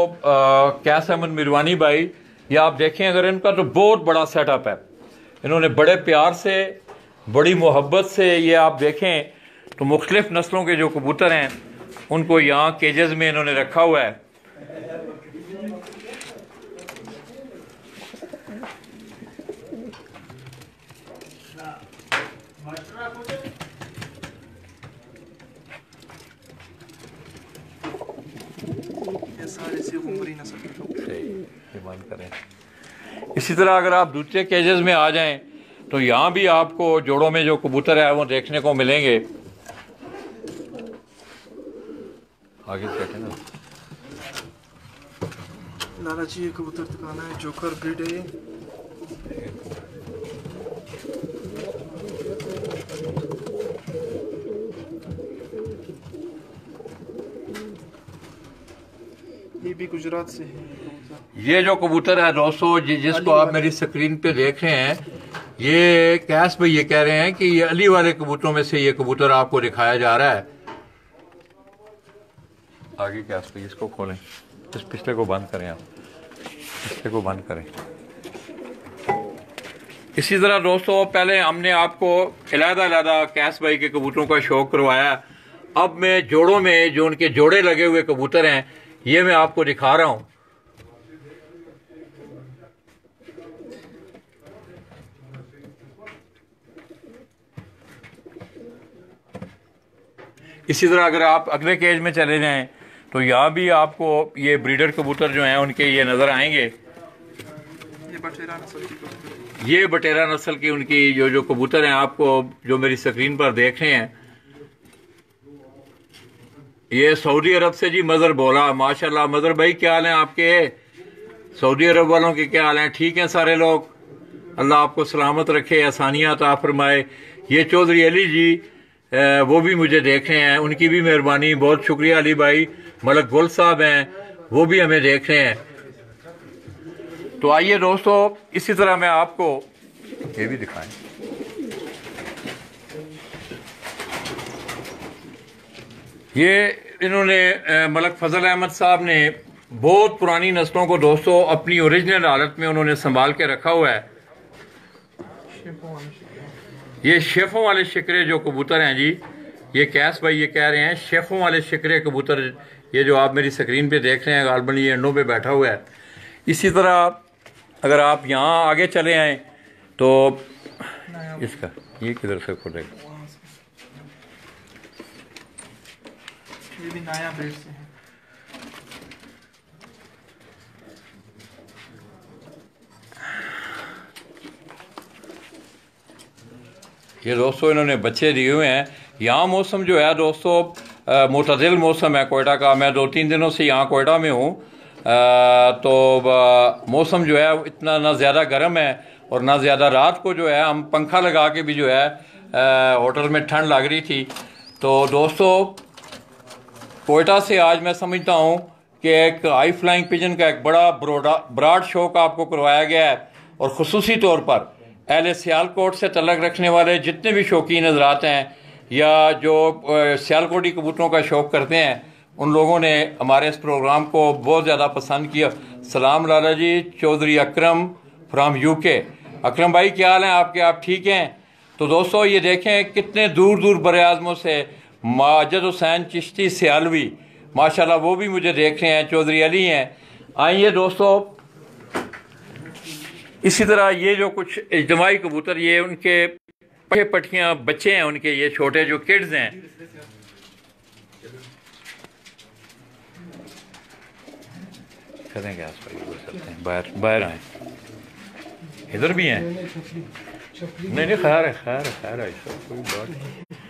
कैस अहमद मिरवानी भाई, ये आप देखें अगर, इनका तो बहुत बड़ा सेटअप है। इन्होंने बड़े प्यार से, बड़ी मोहब्बत से, ये आप देखें तो मुख्तलिफ नस्लों के जो कबूतर हैं उनको यहाँ केजेस में इन्होंने रखा हुआ है। इसी तरह अगर आप दूसरे केजेस में आ जाएं तो यहाँ भी आपको जोड़ों में जो कबूतर है वो देखने को मिलेंगे। आगे बैठे ना लाला जी, ये कबूतर दिखाना है, जोकर ब्रीड है ये भी गुजरात से है। ये जो कबूतर है दोस्तों जिसको आप मेरी स्क्रीन पे देख रहे हैं, ये कैस भाई ये कह रहे हैं कि ये अली वाले कबूतरों में से ये कबूतर आपको दिखाया जा रहा है। आगे कैस भाई इसको खोलें, इस पिछले को बंद करें, आप पिछले को बंद करें। इसी तरह दोस्तों पहले हमने आपको अलग-अलग कैस भाई के कबूतरों का शौक करवाया। अब मैं जोड़ों में जो उनके जोड़े लगे हुए कबूतर हैं ये मैं आपको दिखा रहा हूं। इसी तरह अगर आप अगले केज में चले जाएं तो यहाँ भी आपको ये ब्रीडर कबूतर जो हैं उनके ये नज़र आएंगे। ये बटेरा नस्ल की उनकी जो कबूतर हैं आपको जो मेरी स्क्रीन पर देख रहे हैं, ये सऊदी अरब से जी मज़र बोला। माशाल्लाह मज़र भाई क्या हाल है आपके? सऊदी अरब वालों के क्या हाल हैं? ठीक हैं सारे लोग? अल्लाह आपको सलामत रखे, आसानियाँ अता फरमाए। ये चौधरी अली जी वो भी मुझे देख रहे हैं, उनकी भी मेहरबानी, बहुत शुक्रिया अली भाई। मलक गुल साहब हैं, वो भी हमें देख रहे हैं। तो आइए दोस्तों, इसी तरह मैं आपको ये भी दिखाएं। ये इन्होंने मलक फजल अहमद साहब ने बहुत पुरानी नस्लों को दोस्तों अपनी ओरिजिनल हालत में उन्होंने संभाल के रखा हुआ है। ये शेफों वाले शिकरे जो कबूतर हैं जी, ये कैस भाई ये कह रहे हैं शेफों वाले शिकरे कबूतर, ये जो आप मेरी स्क्रीन पे देख रहे हैं गालबन ये अंडों पे बैठा हुआ है। इसी तरह अगर आप यहाँ आगे चले आए तो इसका ये किधर से खुलेगा, ये भी नया ब्रीड से है। ये दोस्तों इन्होंने बच्चे दिए हुए हैं। यहाँ मौसम जो है दोस्तों मुतदिल मौसम है कोयटा का। मैं 2-3 दिनों से यहाँ कोयटा में हूँ, तो मौसम जो है इतना ना ज़्यादा गर्म है और ना ज़्यादा, रात को जो है हम पंखा लगा के भी जो है होटल में ठंड लग रही थी। तो दोस्तों कोयटा से आज मैं समझता हूँ कि एक हाई फ्लाइंग पिजन का एक बड़ा ब्रॉड शौक आपको करवाया गया है, और ख़ुसूसी तौर पर अहले सियालकोट से तल्लक रखने वाले जितने भी शौकीन हज़रात हैं या जो सियालकोटी कबूतरों का शौक़ करते हैं, उन लोगों ने हमारे इस प्रोग्राम को बहुत ज़्यादा पसंद किया। सलाम लाला जी, चौधरी अकरम फ्राम यूके। अकरम भाई क्या हाल हैं आपके, आप ठीक हैं? तो दोस्तों ये देखें कितने दूर दूर बरे-आज़मों से माजिद हुसैन चिश्ती सियालवी माशाल्लाह वो भी मुझे देख रहे हैं, चौधरी अली हैं। आइए दोस्तों, इसी तरह ये जो कुछ इज्तिमाई कबूतर, ये उनके पट्टियाँ बच्चे हैं उनके, ये छोटे जो किड्स हैं। करेंगे बाहर बाहर आए, इधर भी हैं। नहीं खैर है, खैर है, खैर है, ऐसा कोई बात नहीं।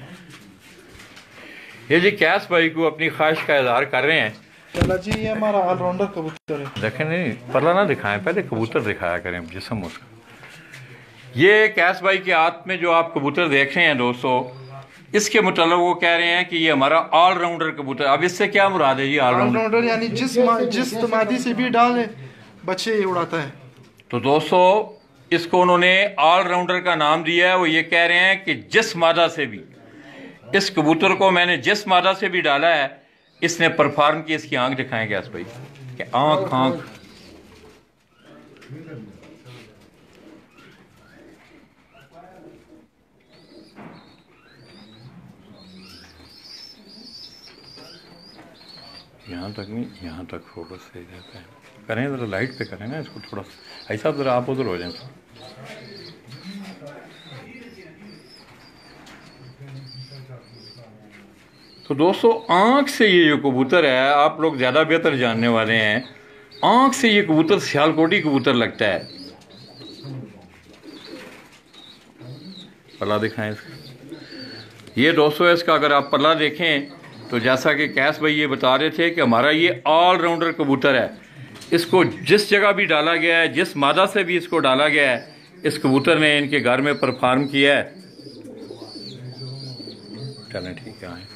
ये जी कैस भाई को अपनी ख्वाहिश का इजहार कर रहे हैं। चला जी, ये हमारा ऑलराउंडर कबूतर है। देखें, नहीं परला ना दिखाएं, पहले कबूतर दिखाया करें जिस्म उसका। ये कैस भाई के हाथ में जो आप कबूतर देख रहे हैं दोस्तों, इसके मुताल्लिक़ वो कह रहे हैं कि ये हमारा ऑलराउंडर कबूतर। अब इससे क्या मुराद है जी ऑलराउंडर? यानी जिस मादी से भी डाले बच्चे उड़ाता है। तो दोस्तों इसको उन्होंने ऑलराउंडर का नाम दिया है। वो ये कह रहे हैं कि जिस मादा से भी, इस कबूतर को मैंने जिस मादा से भी डाला है इसने परफॉर्म की। इसकी आंख दिखाएं कैस भाई, कि आंख आंख यहाँ तक नहीं, यहाँ तक फोकस सही रहता है। करें ज़रा लाइट पे करें ना इसको थोड़ा सा, ऐसा ज़रा आप उधर हो जाए। तो दोस्तों आँख से ये जो कबूतर है, आप लोग ज़्यादा बेहतर जानने वाले हैं, आँख से ये कबूतर सियालकोटी कबूतर लगता है। पल्ला दिखाएं इसका। ये दोस्तों इसका अगर आप पल्ला देखें तो जैसा कि कैस भाई ये बता रहे थे कि हमारा ये ऑलराउंडर कबूतर है। इसको जिस जगह भी डाला गया है, जिस मादा से भी इसको डाला गया है, इस कबूतर ने इनके घर में परफॉर्म किया है। चलें ठीक है।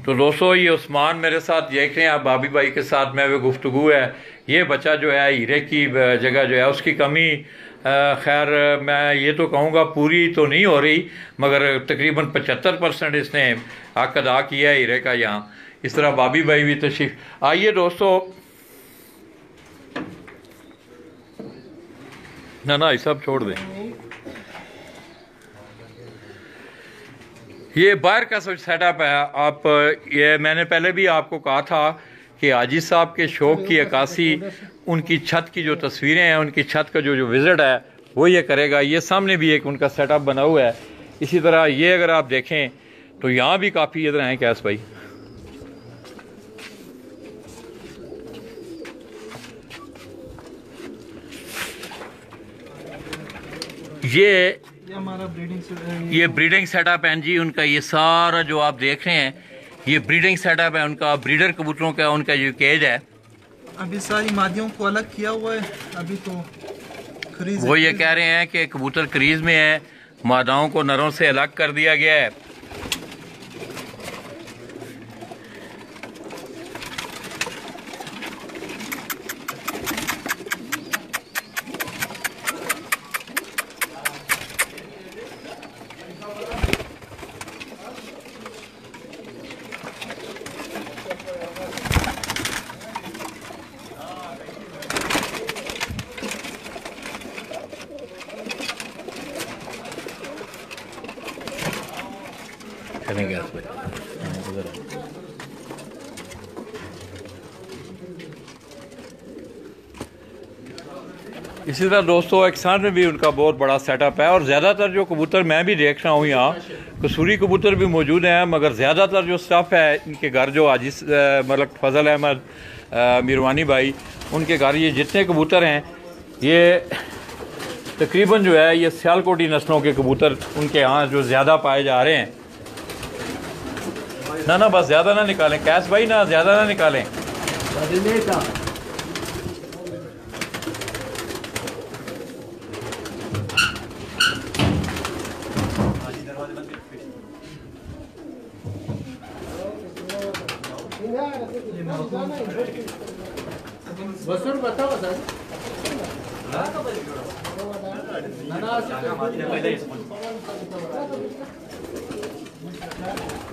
तो दोस्तों ये उस्मान मेरे साथ देख रहे हैं, आप बाबी भाई के साथ में भी गुफ्तगू है। ये बच्चा जो है हीरे की जगह जो है उसकी कमी, खैर मैं ये तो कहूँगा पूरी तो नहीं हो रही, मगर तकरीबन 75% इसने हक अदा किया है हीरे का यहाँ। इस तरह बाबी भाई भी तशरीफ। आइए दोस्तों, ना ये सब छोड़ दें। ये बाहर का सब सेटअप है। आप ये मैंने पहले भी आपको कहा था कि हाजी साहब के शौक़ की अक्कासी, उनकी छत की जो तस्वीरें हैं, उनकी छत का जो विज़िट है वो ये करेगा। ये सामने भी एक उनका सेटअप बना हुआ है। इसी तरह ये अगर आप देखें तो यहाँ भी काफ़ी इधर हैं कैस भाई। ये हमारा ब्रीडिंग सेटअप है जी उनका। ये सारा जो आप देख रहे हैं ये ब्रीडिंग सेटअप है उनका, ब्रीडर कबूतरों का उनका जो केज है। अभी सारी मादियों को अलग किया हुआ है। अभी तो क्रीज वो ये कह रहे हैं कि कबूतर क्रीज में है, मादाओं को नरों से अलग कर दिया गया है। चलेंगे इस पर। इसी तरह दोस्तों एक्सान में भी उनका बहुत बड़ा सेटअप है, और ज़्यादातर जो कबूतर मैं भी देख रहा हूँ यहाँ, कसूरी कबूतर भी मौजूद हैं, मगर ज़्यादातर जो स्टाफ है इनके घर, जो आजिज मतलब फजल अहमद मीरवानी भाई, उनके घर ये जितने कबूतर हैं ये तकरीबन जो है ये सियालकोटी नस्लों के कबूतर उनके यहाँ जो ज़्यादा पाए जा रहे हैं। ना बस ज़्यादा ना निकालें कैश भाई, ना ज़्यादा ना निकालें।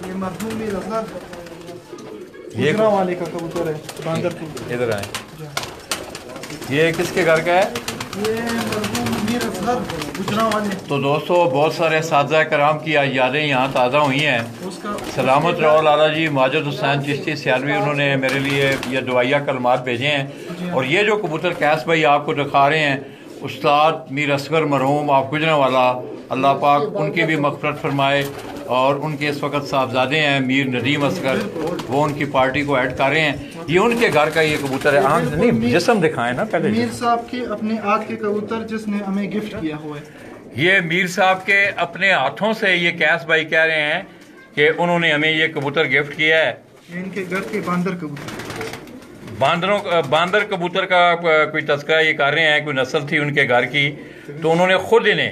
ये मरहूम मीर असगर गुजरा वाले का कबूतर है, बांदर कबूतर। इधर आए, ये किसके घर का है? ये मरहूम मीर असगर गुजरा वाले। तो दोस्तों बहुत सारे सादा कराम की आज यादें यहाँ ताज़ा हुई हैं। उसका सलामत रहो लाला जी, माजिद हुसैन चिश्ती सियालवी, उन्होंने मेरे लिए ये दुआया कलमात भेजे हैं। और ये जो कबूतर कैस भाई आपको दिखा रहे हैं, उस्ताद मीर असगर मरहूम आप गुजरा वाला, अल्लाह पाक उनकी भी मग़फ़िरत फरमाए। और उनके इस वक्त साहबजादे हैं मीर नदीम असगर, वो उनकी पार्टी को ऐड कर रहे हैं। ये उनके घर का ये कबूतर है। आँख नहीं, जिस्म दिखाएं ना पहले। मीर साहब के अपने आग के कबूतर जिसने हमें गिफ्ट किया हुआ है। ये मीर साहब के अपने हाथों से, ये कैस भाई कह रहे हैं कि उन्होंने हमें ये कबूतर गिफ्ट किया है। इनके घर के बांदर कबूतर, बांदर कबूतर का कोई तस्करा ये कर रहे हैं, कोई नस्ल थी उनके घर की, तो उन्होंने खुद इन्हें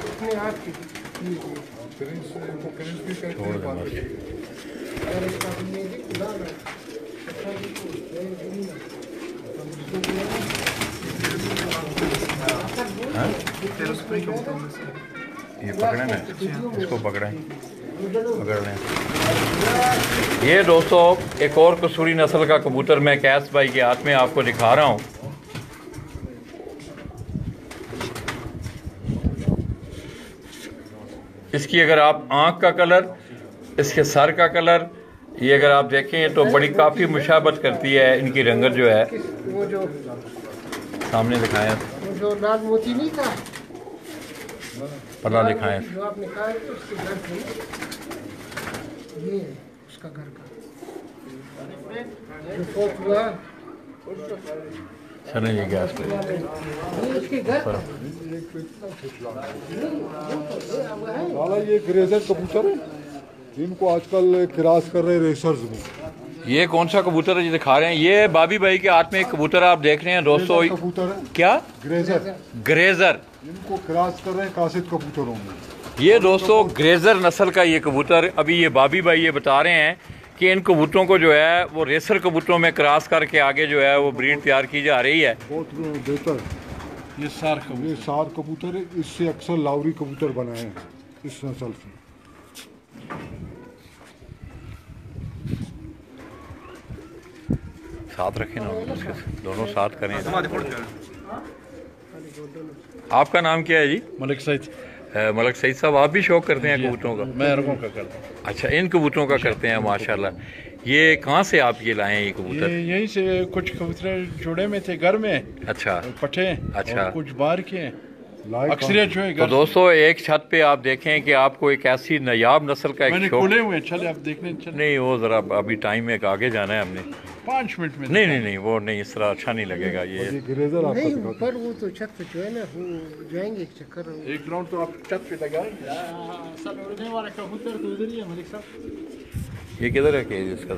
अपने आप की ये पकड़े ना, इसको पकड़ें, पकड़ लें। ये दोस्तों एक और कसूरी नस्ल का कबूतर मैं कैस भाई के हाथ में आपको दिखा रहा हूँ। इसकी अगर आप आँख का कलर, इसके सर का कलर, ये अगर आप देखें तो बड़ी काफ़ी मुशाबत करती है इनकी रंगत जो है। वो जो सामने दिखाएं, वो जो लाल मोती नहीं था, पता दिखाएं। जो आपने कहा है तो उसके घर पे ये है, उसका घर का जो फोट हुआ चलें ये गैस पे। ये उसके घर का साला ये ग्रेजर कबूतर है, इनको आजकल क्रास कर रहे रेसर्स में। ये कौन सा कबूतर है जो दिखा रहे हैं? ये बाबी भाई के हाथ में एक कबूतर आप देख रहे हैं दोस्तों। कबूतर है क्या? ग्रेजर। ग्रेजर। इनको क्रॉस कर रहे हैं कासिद कबूतरों में। ये दोस्तों ग्रेजर नस्ल का ये कबूतर, अभी ये बाबी भाई ये बता रहे हैं कि इन कबूतरों को जो है वो रेसर कबूतरों में क्रॉस करके आगे जो है वो ब्रीड तैयार की जा रही है। बहुत बेहतर। ये सार कबूतर है, इससे अक्सर लावरी कबूतर बनाए हैं इस नस्ल से। साथ रखें ना, उसके दोनों साथ करें। आपका नाम क्या है जी? मलिक सईद। मलिक सईद साहब, आप भी शौक करते हैं कबूतरों का? मैं अरबों का करता हूँ। अच्छा, इन कबूतरों का करते हैं, माशाल्लाह। ये कहाँ से आप ये लाए हैं ये कबूतर? ये यहीं से कुछ कबूतर जोड़े में थे घर में। अच्छा पठे। अच्छा। और कुछ बाहर के अक्सरियत जो है तो दोस्तों एक छत पे आप देखें कि आपको एक ऐसी नायाब नस्ल का एक शौक। खुले हुए चले आप देखने चले। नहीं वो जरा अभी टाइम में आगे जाना है हमने 5 मिनट में। नहीं वो नहीं, इस तरह अच्छा नहीं लगेगा ये। नहीं ऊपर वो तो छत पे जो है ना, वो जाएंगे एक चक्कर। एक राउंड तो आप छत पे लगाएंगे। ये किधर है केज इसका?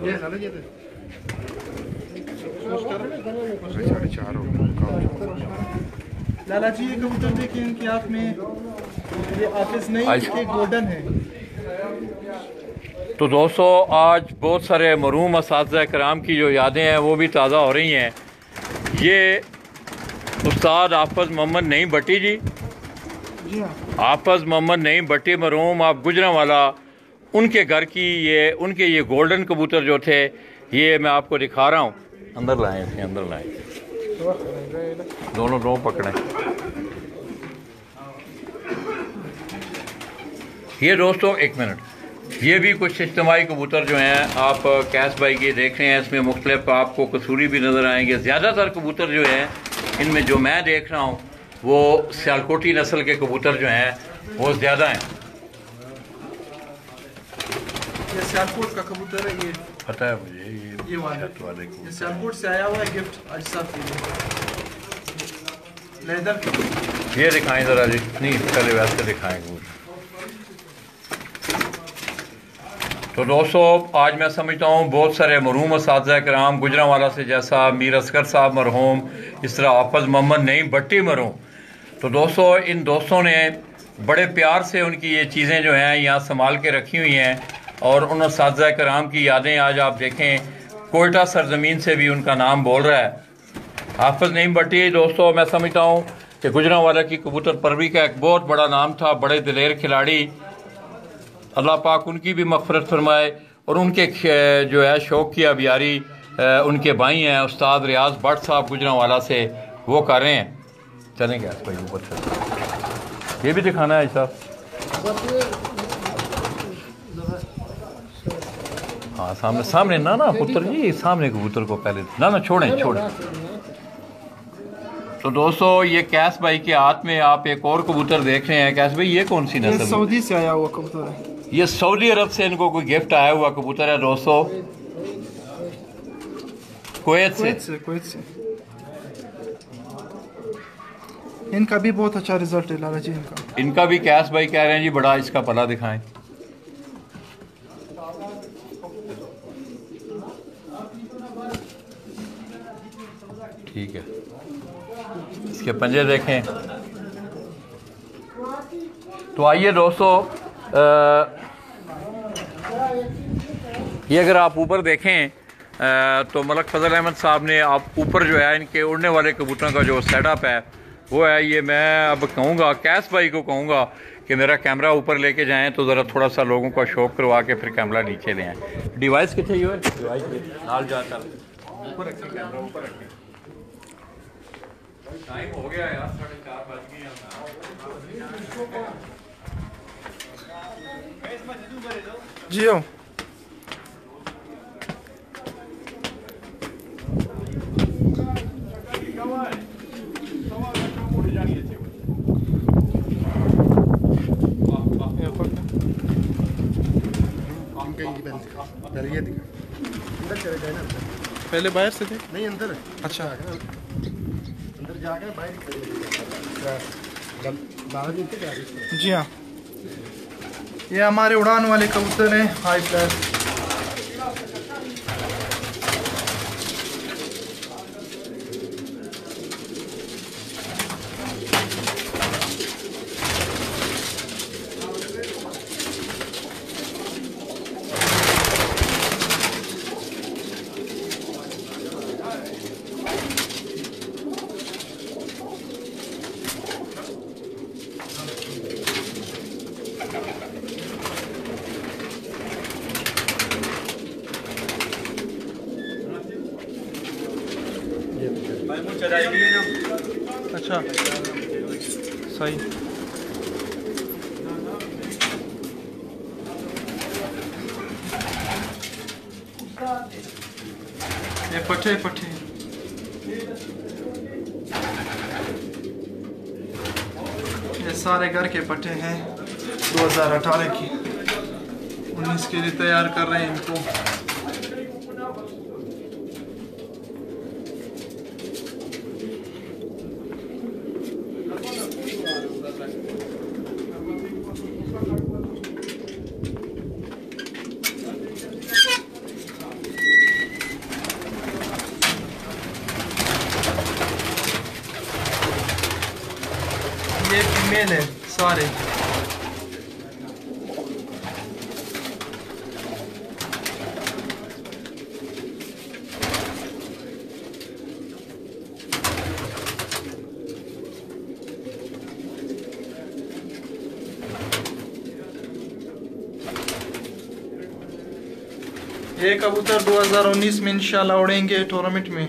4:30 हो गए। लाला जी ये कबूतर देखिए, इनकी आँख में ये आफिस नहीं, ये गोल्डन है। तो दोस्तों आज बहुत सारे मरहूम असातिज़ा कराम की जो यादें हैं वो भी ताज़ा हो रही हैं। ये उस्ताद हाफ़िज़ मोहम्मद नईम भट्टी जी, हाफ़िज़ मोहम्मद नईम भट्टी मरहूम आप गुजरांवाला, उनके घर की उनके ये गोल्डन कबूतर जो थे, ये मैं आपको दिखा रहा हूँ। अंदर लाएँ, इसके अंदर लाएँ, दोनों पकड़ें। ये दोस्तों एक मिनट, ये भी कुछ इज्तिमाई कबूतर जो हैं आप कैस भाई के देख रहे हैं, इसमें मुख्तलिफ आपको कसूरी भी नज़र आएंगे। ज़्यादातर कबूतर जो हैं इनमें जो मैं देख रहा हूँ वो सियालकोटी नस्ल के कबूतर जो हैं वो ज़्यादा हैं। ये सियालकोट का कबूतर है, ये पता है मुझे, ये वाले ये सियालकोट से आया हुआ है गिफ्ट आज साहब के लिए, लेदर। ये दिखाएं ज़रा जी, नहीं पहले वैसे दिखाएं कबूतर। तो दोस्तों आज मैं समझता हूँ बहुत सारे मरहूम असातिज़ा कराम गुजरांवाला से, जैसा मीर असगर साहब मरहूम, इस तरह हाफ़िज़ मोहम्मद नईम भट्टी मरहूम, तो दोस्तों इन दोस्तों ने बड़े प्यार से उनकी ये चीज़ें जो हैं यहाँ संभाल के रखी हुई हैं। और उन असातिज़ा कराम की यादें आज आप देखें, कोयटा सरजमीन से भी उनका नाम बोल रहा है। हाफ़िज़ नईम भट्टी दोस्तों मैं समझता हूँ कि गुजरांवाला की कबूतर परवी का एक बहुत बड़ा नाम था, बड़े दिलेर खिलाड़ी। अल्लाह पाक उनकी भी मग़फ़िरत फरमाए। और उनके जो है शौक़ की अबियारी उनके भाई हैं उस्ताद रियाज भट्ट साहब गुजरांवाला से, वो कर रहे हैं। चलेंगे भाई ऊपर से, ये भी दिखाना है साहब। हाँ सामने ना पुत्र जी, सामने कबूतर को पहले ना छोड़ें। तो दोस्तों ये कैस भाई के हाथ में आप एक और कबूतर देख रहे हैं। कैस भाई ये कौन सी नस्ल है? सऊदी से आया हुआ कबूतर है। ये सऊदी अरब से इनको कोई गिफ्ट आया हुआ कबूतर है दोस्तों, कुवैत से। इनका भी बहुत अच्छा रिजल्ट है लाला जी, इनका भी कैस भाई कह रहे हैं जी बड़ा इसका पला दिखाएं। ठीक है, इसके पंजे देखें। तो आइए दोस्तों, ये अगर आप ऊपर देखें तो मलक फजल अहमद साहब ने आप ऊपर जो है इनके उड़ने वाले कबूतरों का जो सेटअप है वो है ये। मैं अब कहूँगा कैस भाई को कहूँगा कि मेरा कैमरा ऊपर लेके जाएं तो ज़रा थोड़ा सा लोगों का शौक करवा के फिर कैमरा नीचे ले आएँ। डिवाइस कितने ही डिवाइस नाल जाता ऊपर रखें, कैमरा ऊपर रखें। टाइम हो गया यार, 4:30 बज गए। जी हो पहले बाहर से थे, नहीं अंदर। अच्छा अंदर जाकर बाहर जी हाँ, ये हमारे उड़ान वाले कबूतर हैं, हाई क्लास। अच्छा सही। ये पट्टे ये सारे घर के पट्टे हैं 2018 की, 19 के लिए तैयार कर रहे हैं इनको। चुड़ैल है सारे। ये कबूतर 2019 में इंशाल्लाह उड़ेंगे टूर्नामेंट में।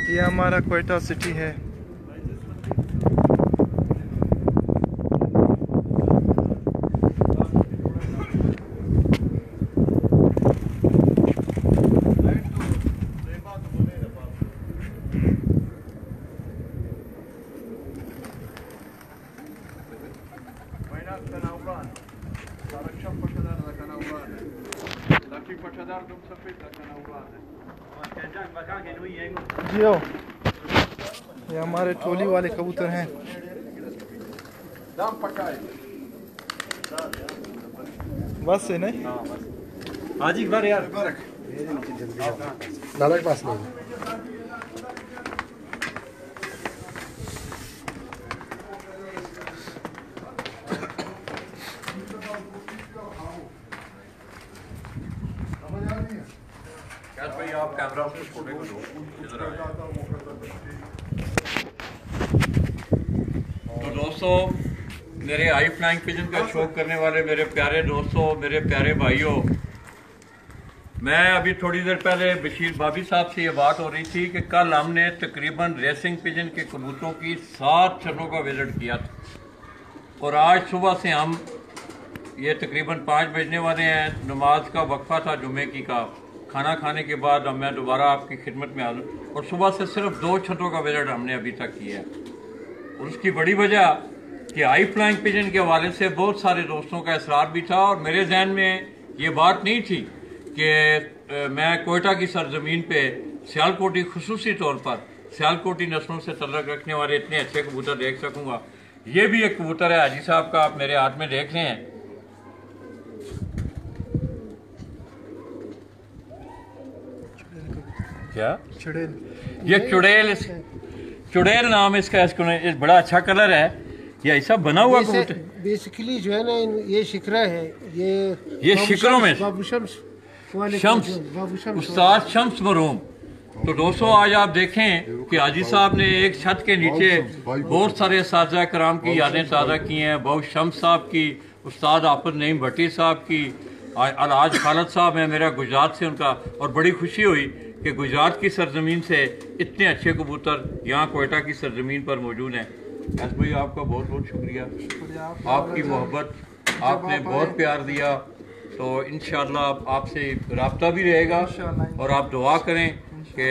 ये हमारा क्वेटा सिटी है। जियो, ये हमारे टोली वाले कबूतर हैं। बस है नहीं आज एक बार यार लाला के पास नहीं भाई आप कैमरा उसको छोटे को दो। तो दोस्तों, मेरे आई फ्लाइंग पिजन का शौक करने वाले मेरे प्यारे दोस्तों, मेरे प्यारे भाइयों, मैं अभी थोड़ी देर पहले बशीर भाभी साहब से ये बात हो रही थी कि कल हमने तकरीबन रेसिंग पिजन के कबूतरों की 7 छतों का विजिट किया था और आज सुबह से हम ये तकरीबन 5 बजने वाले हैं। नमाज का वक्फा था जुम्मे की का, खाना खाने के बाद अब मैं दोबारा आपकी खिदमत में आ जाऊँ और सुबह से सिर्फ 2 छतों का विजिट हमने अभी तक किया है। और उसकी बड़ी वजह कि हाई फ्लाइंग पिजन के हवाले से बहुत सारे दोस्तों का इसरार भी था और मेरे जहन में ये बात नहीं थी कि मैं कोयटा की सरजमीन पे सियालकोटी खुसूसी तौर पर सियालकोटी नस्लों से तल्लुक़ रखने वाले इतने अच्छे कबूतर देख सकूँगा। ये भी एक कबूतर है हाजी साहब का, आप मेरे हाथ में देख रहे हैं। क्या चुड़ैल, ये चुड़ैल नाम इसका, इसको बड़ा अच्छा कलर है। ये ऐसा बना हुआ कबूतर बेसिकली जो है ना, ये शिकरा है, ये शिकरों में बाबू शम्स वाले शम्स, बाबू शम्स उस्ताद शम्स मरूम। तो दोस्तों, आज आप देखें कि हाजी साहब ने एक छत के नीचे बहुत सारे असातिज़ा कराम की यादें ताज़ा की हैं। बाबू शम्स साहब की, उस्ताद हाफिज़ नईम भट्टी साहब की, आज खालिद साहब हैं मेरा गुजरात से उनका। और बड़ी खुशी हुई कि गुजरात की सरजमीन से इतने अच्छे कबूतर यहाँ कोयटा की सरजमीन पर मौजूद हैं। एस भाई, आपका बहुत बहुत शुक्रिया, आपकी मोहब्बत, आपने बहुत प्यार दिया। तो इंशाअल्लाह आपसे रब्ता भी रहेगा और आप दुआ करें कि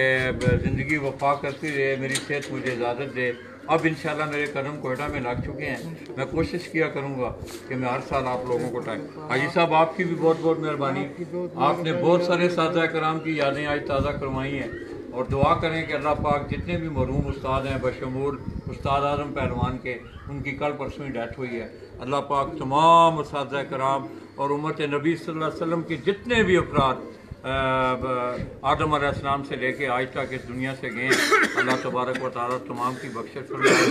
ज़िंदगी वफा करती रहे, मेरी सेहत मुझे इजाज़त दे। अब इंशाल्लाह मेरे कदम कोयटा में लग चुके हैं। मैं कोशिश किया करूँगा कि मैं हर साल आप लोगों को टाइम। हाजी साहब, आपकी भी बहुत बहुत मेहरबानी, आपने बहुत सारे सादा कराम की यादें आज ताज़ा करवाई हैं। और दुआ करें कि अल्लाह पाक जितने भी मरूम उस्ताद हैं बशमूल उस्ताद आज़म पहलवान के, उनकी कल परसों ही डेथ हुई है, अल्लाह पाक तमाम उस्ताद कराम और उम्मत नबी सल्लल्लाहु अलैहि वसल्लम के जितने भी अफराद आदम अलैहिस्सलाम से लेके आज तक इस दुनिया से गए, अल्लाह तबारक व तआला तमाम की बख्शिश फरमाए।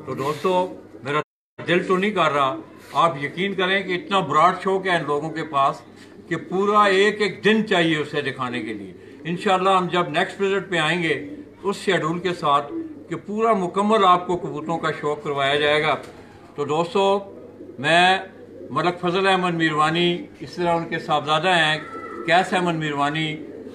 तो दोस्तों, मेरा दिल तो नहीं कर रहा, आप यकीन करें कि इतना ब्रॉड शौक है इन लोगों के पास कि पूरा एक एक दिन चाहिए उसे दिखाने के लिए। इंशाल्लाह हम जब नेक्स्ट विजिट पे आएंगे उस शेड्यूल के साथ कि पूरा मुकम्मल आपको कबूतरों का शौक करवाया जाएगा। तो दोस्तों, मैं मलक फजल अहमद मीरवानी, इस तरह उनके साहबजादा हैं कैस अहमद मीरवानी,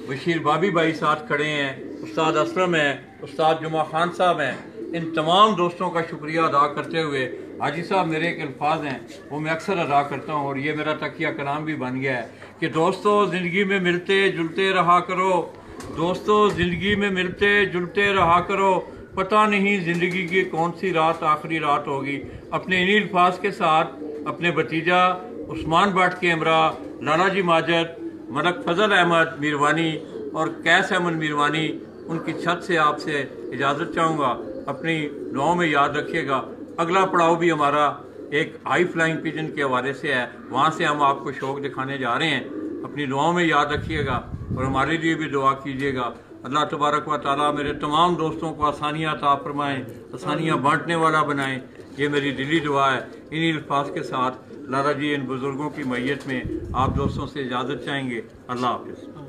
बशीर भाभी भाई साथ खड़े हैं, उस्ताद असलम हैं, उस्ताद जुमा खान साहब हैं, इन तमाम दोस्तों का शुक्रिया अदा करते हुए हाजी साहब मेरे एक अल्फाज हैं वो मैं अक्सर अदा करता हूँ और ये मेरा तकिया कलाम भी बन गया है कि दोस्तों ज़िंदगी में मिलते जुलते रहा करो, दोस्तों ज़िंदगी में मिलते जुलते रहा करो, पता नहीं ज़िंदगी की कौन सी रात आखिरी रात होगी। अपने इन्हीं अल्फाज के साथ अपने भतीजा उस्मान भट्ट के हमरा, लाला जी माजिद, मलक फजल अहमद मीरवानी और कैस अहमद मीरवानी, उनकी छत से आपसे इजाज़त चाहूँगा। अपनी दुआओं में याद रखिएगा। अगला पड़ाव भी हमारा एक हाई फ्लाइंग पिजन के हवाले से है, वहाँ से हम आपको शौक़ दिखाने जा रहे हैं। अपनी दुआओं में याद रखिएगा और हमारे लिए भी दुआ कीजिएगा। अल्लाह तबारक व तआला मेरे तमाम दोस्तों को आसानियाँ अता फरमाएँ, आसानियाँ बांटने वाला बनाएँ। ये मेरी दिली दुआ है। इन्हीं अल्फाज के साथ लाला जी इन बुज़ुर्गों की मैयत में आप दोस्तों से इजाज़त चाहेंगे। अल्लाह हाफ़िज़।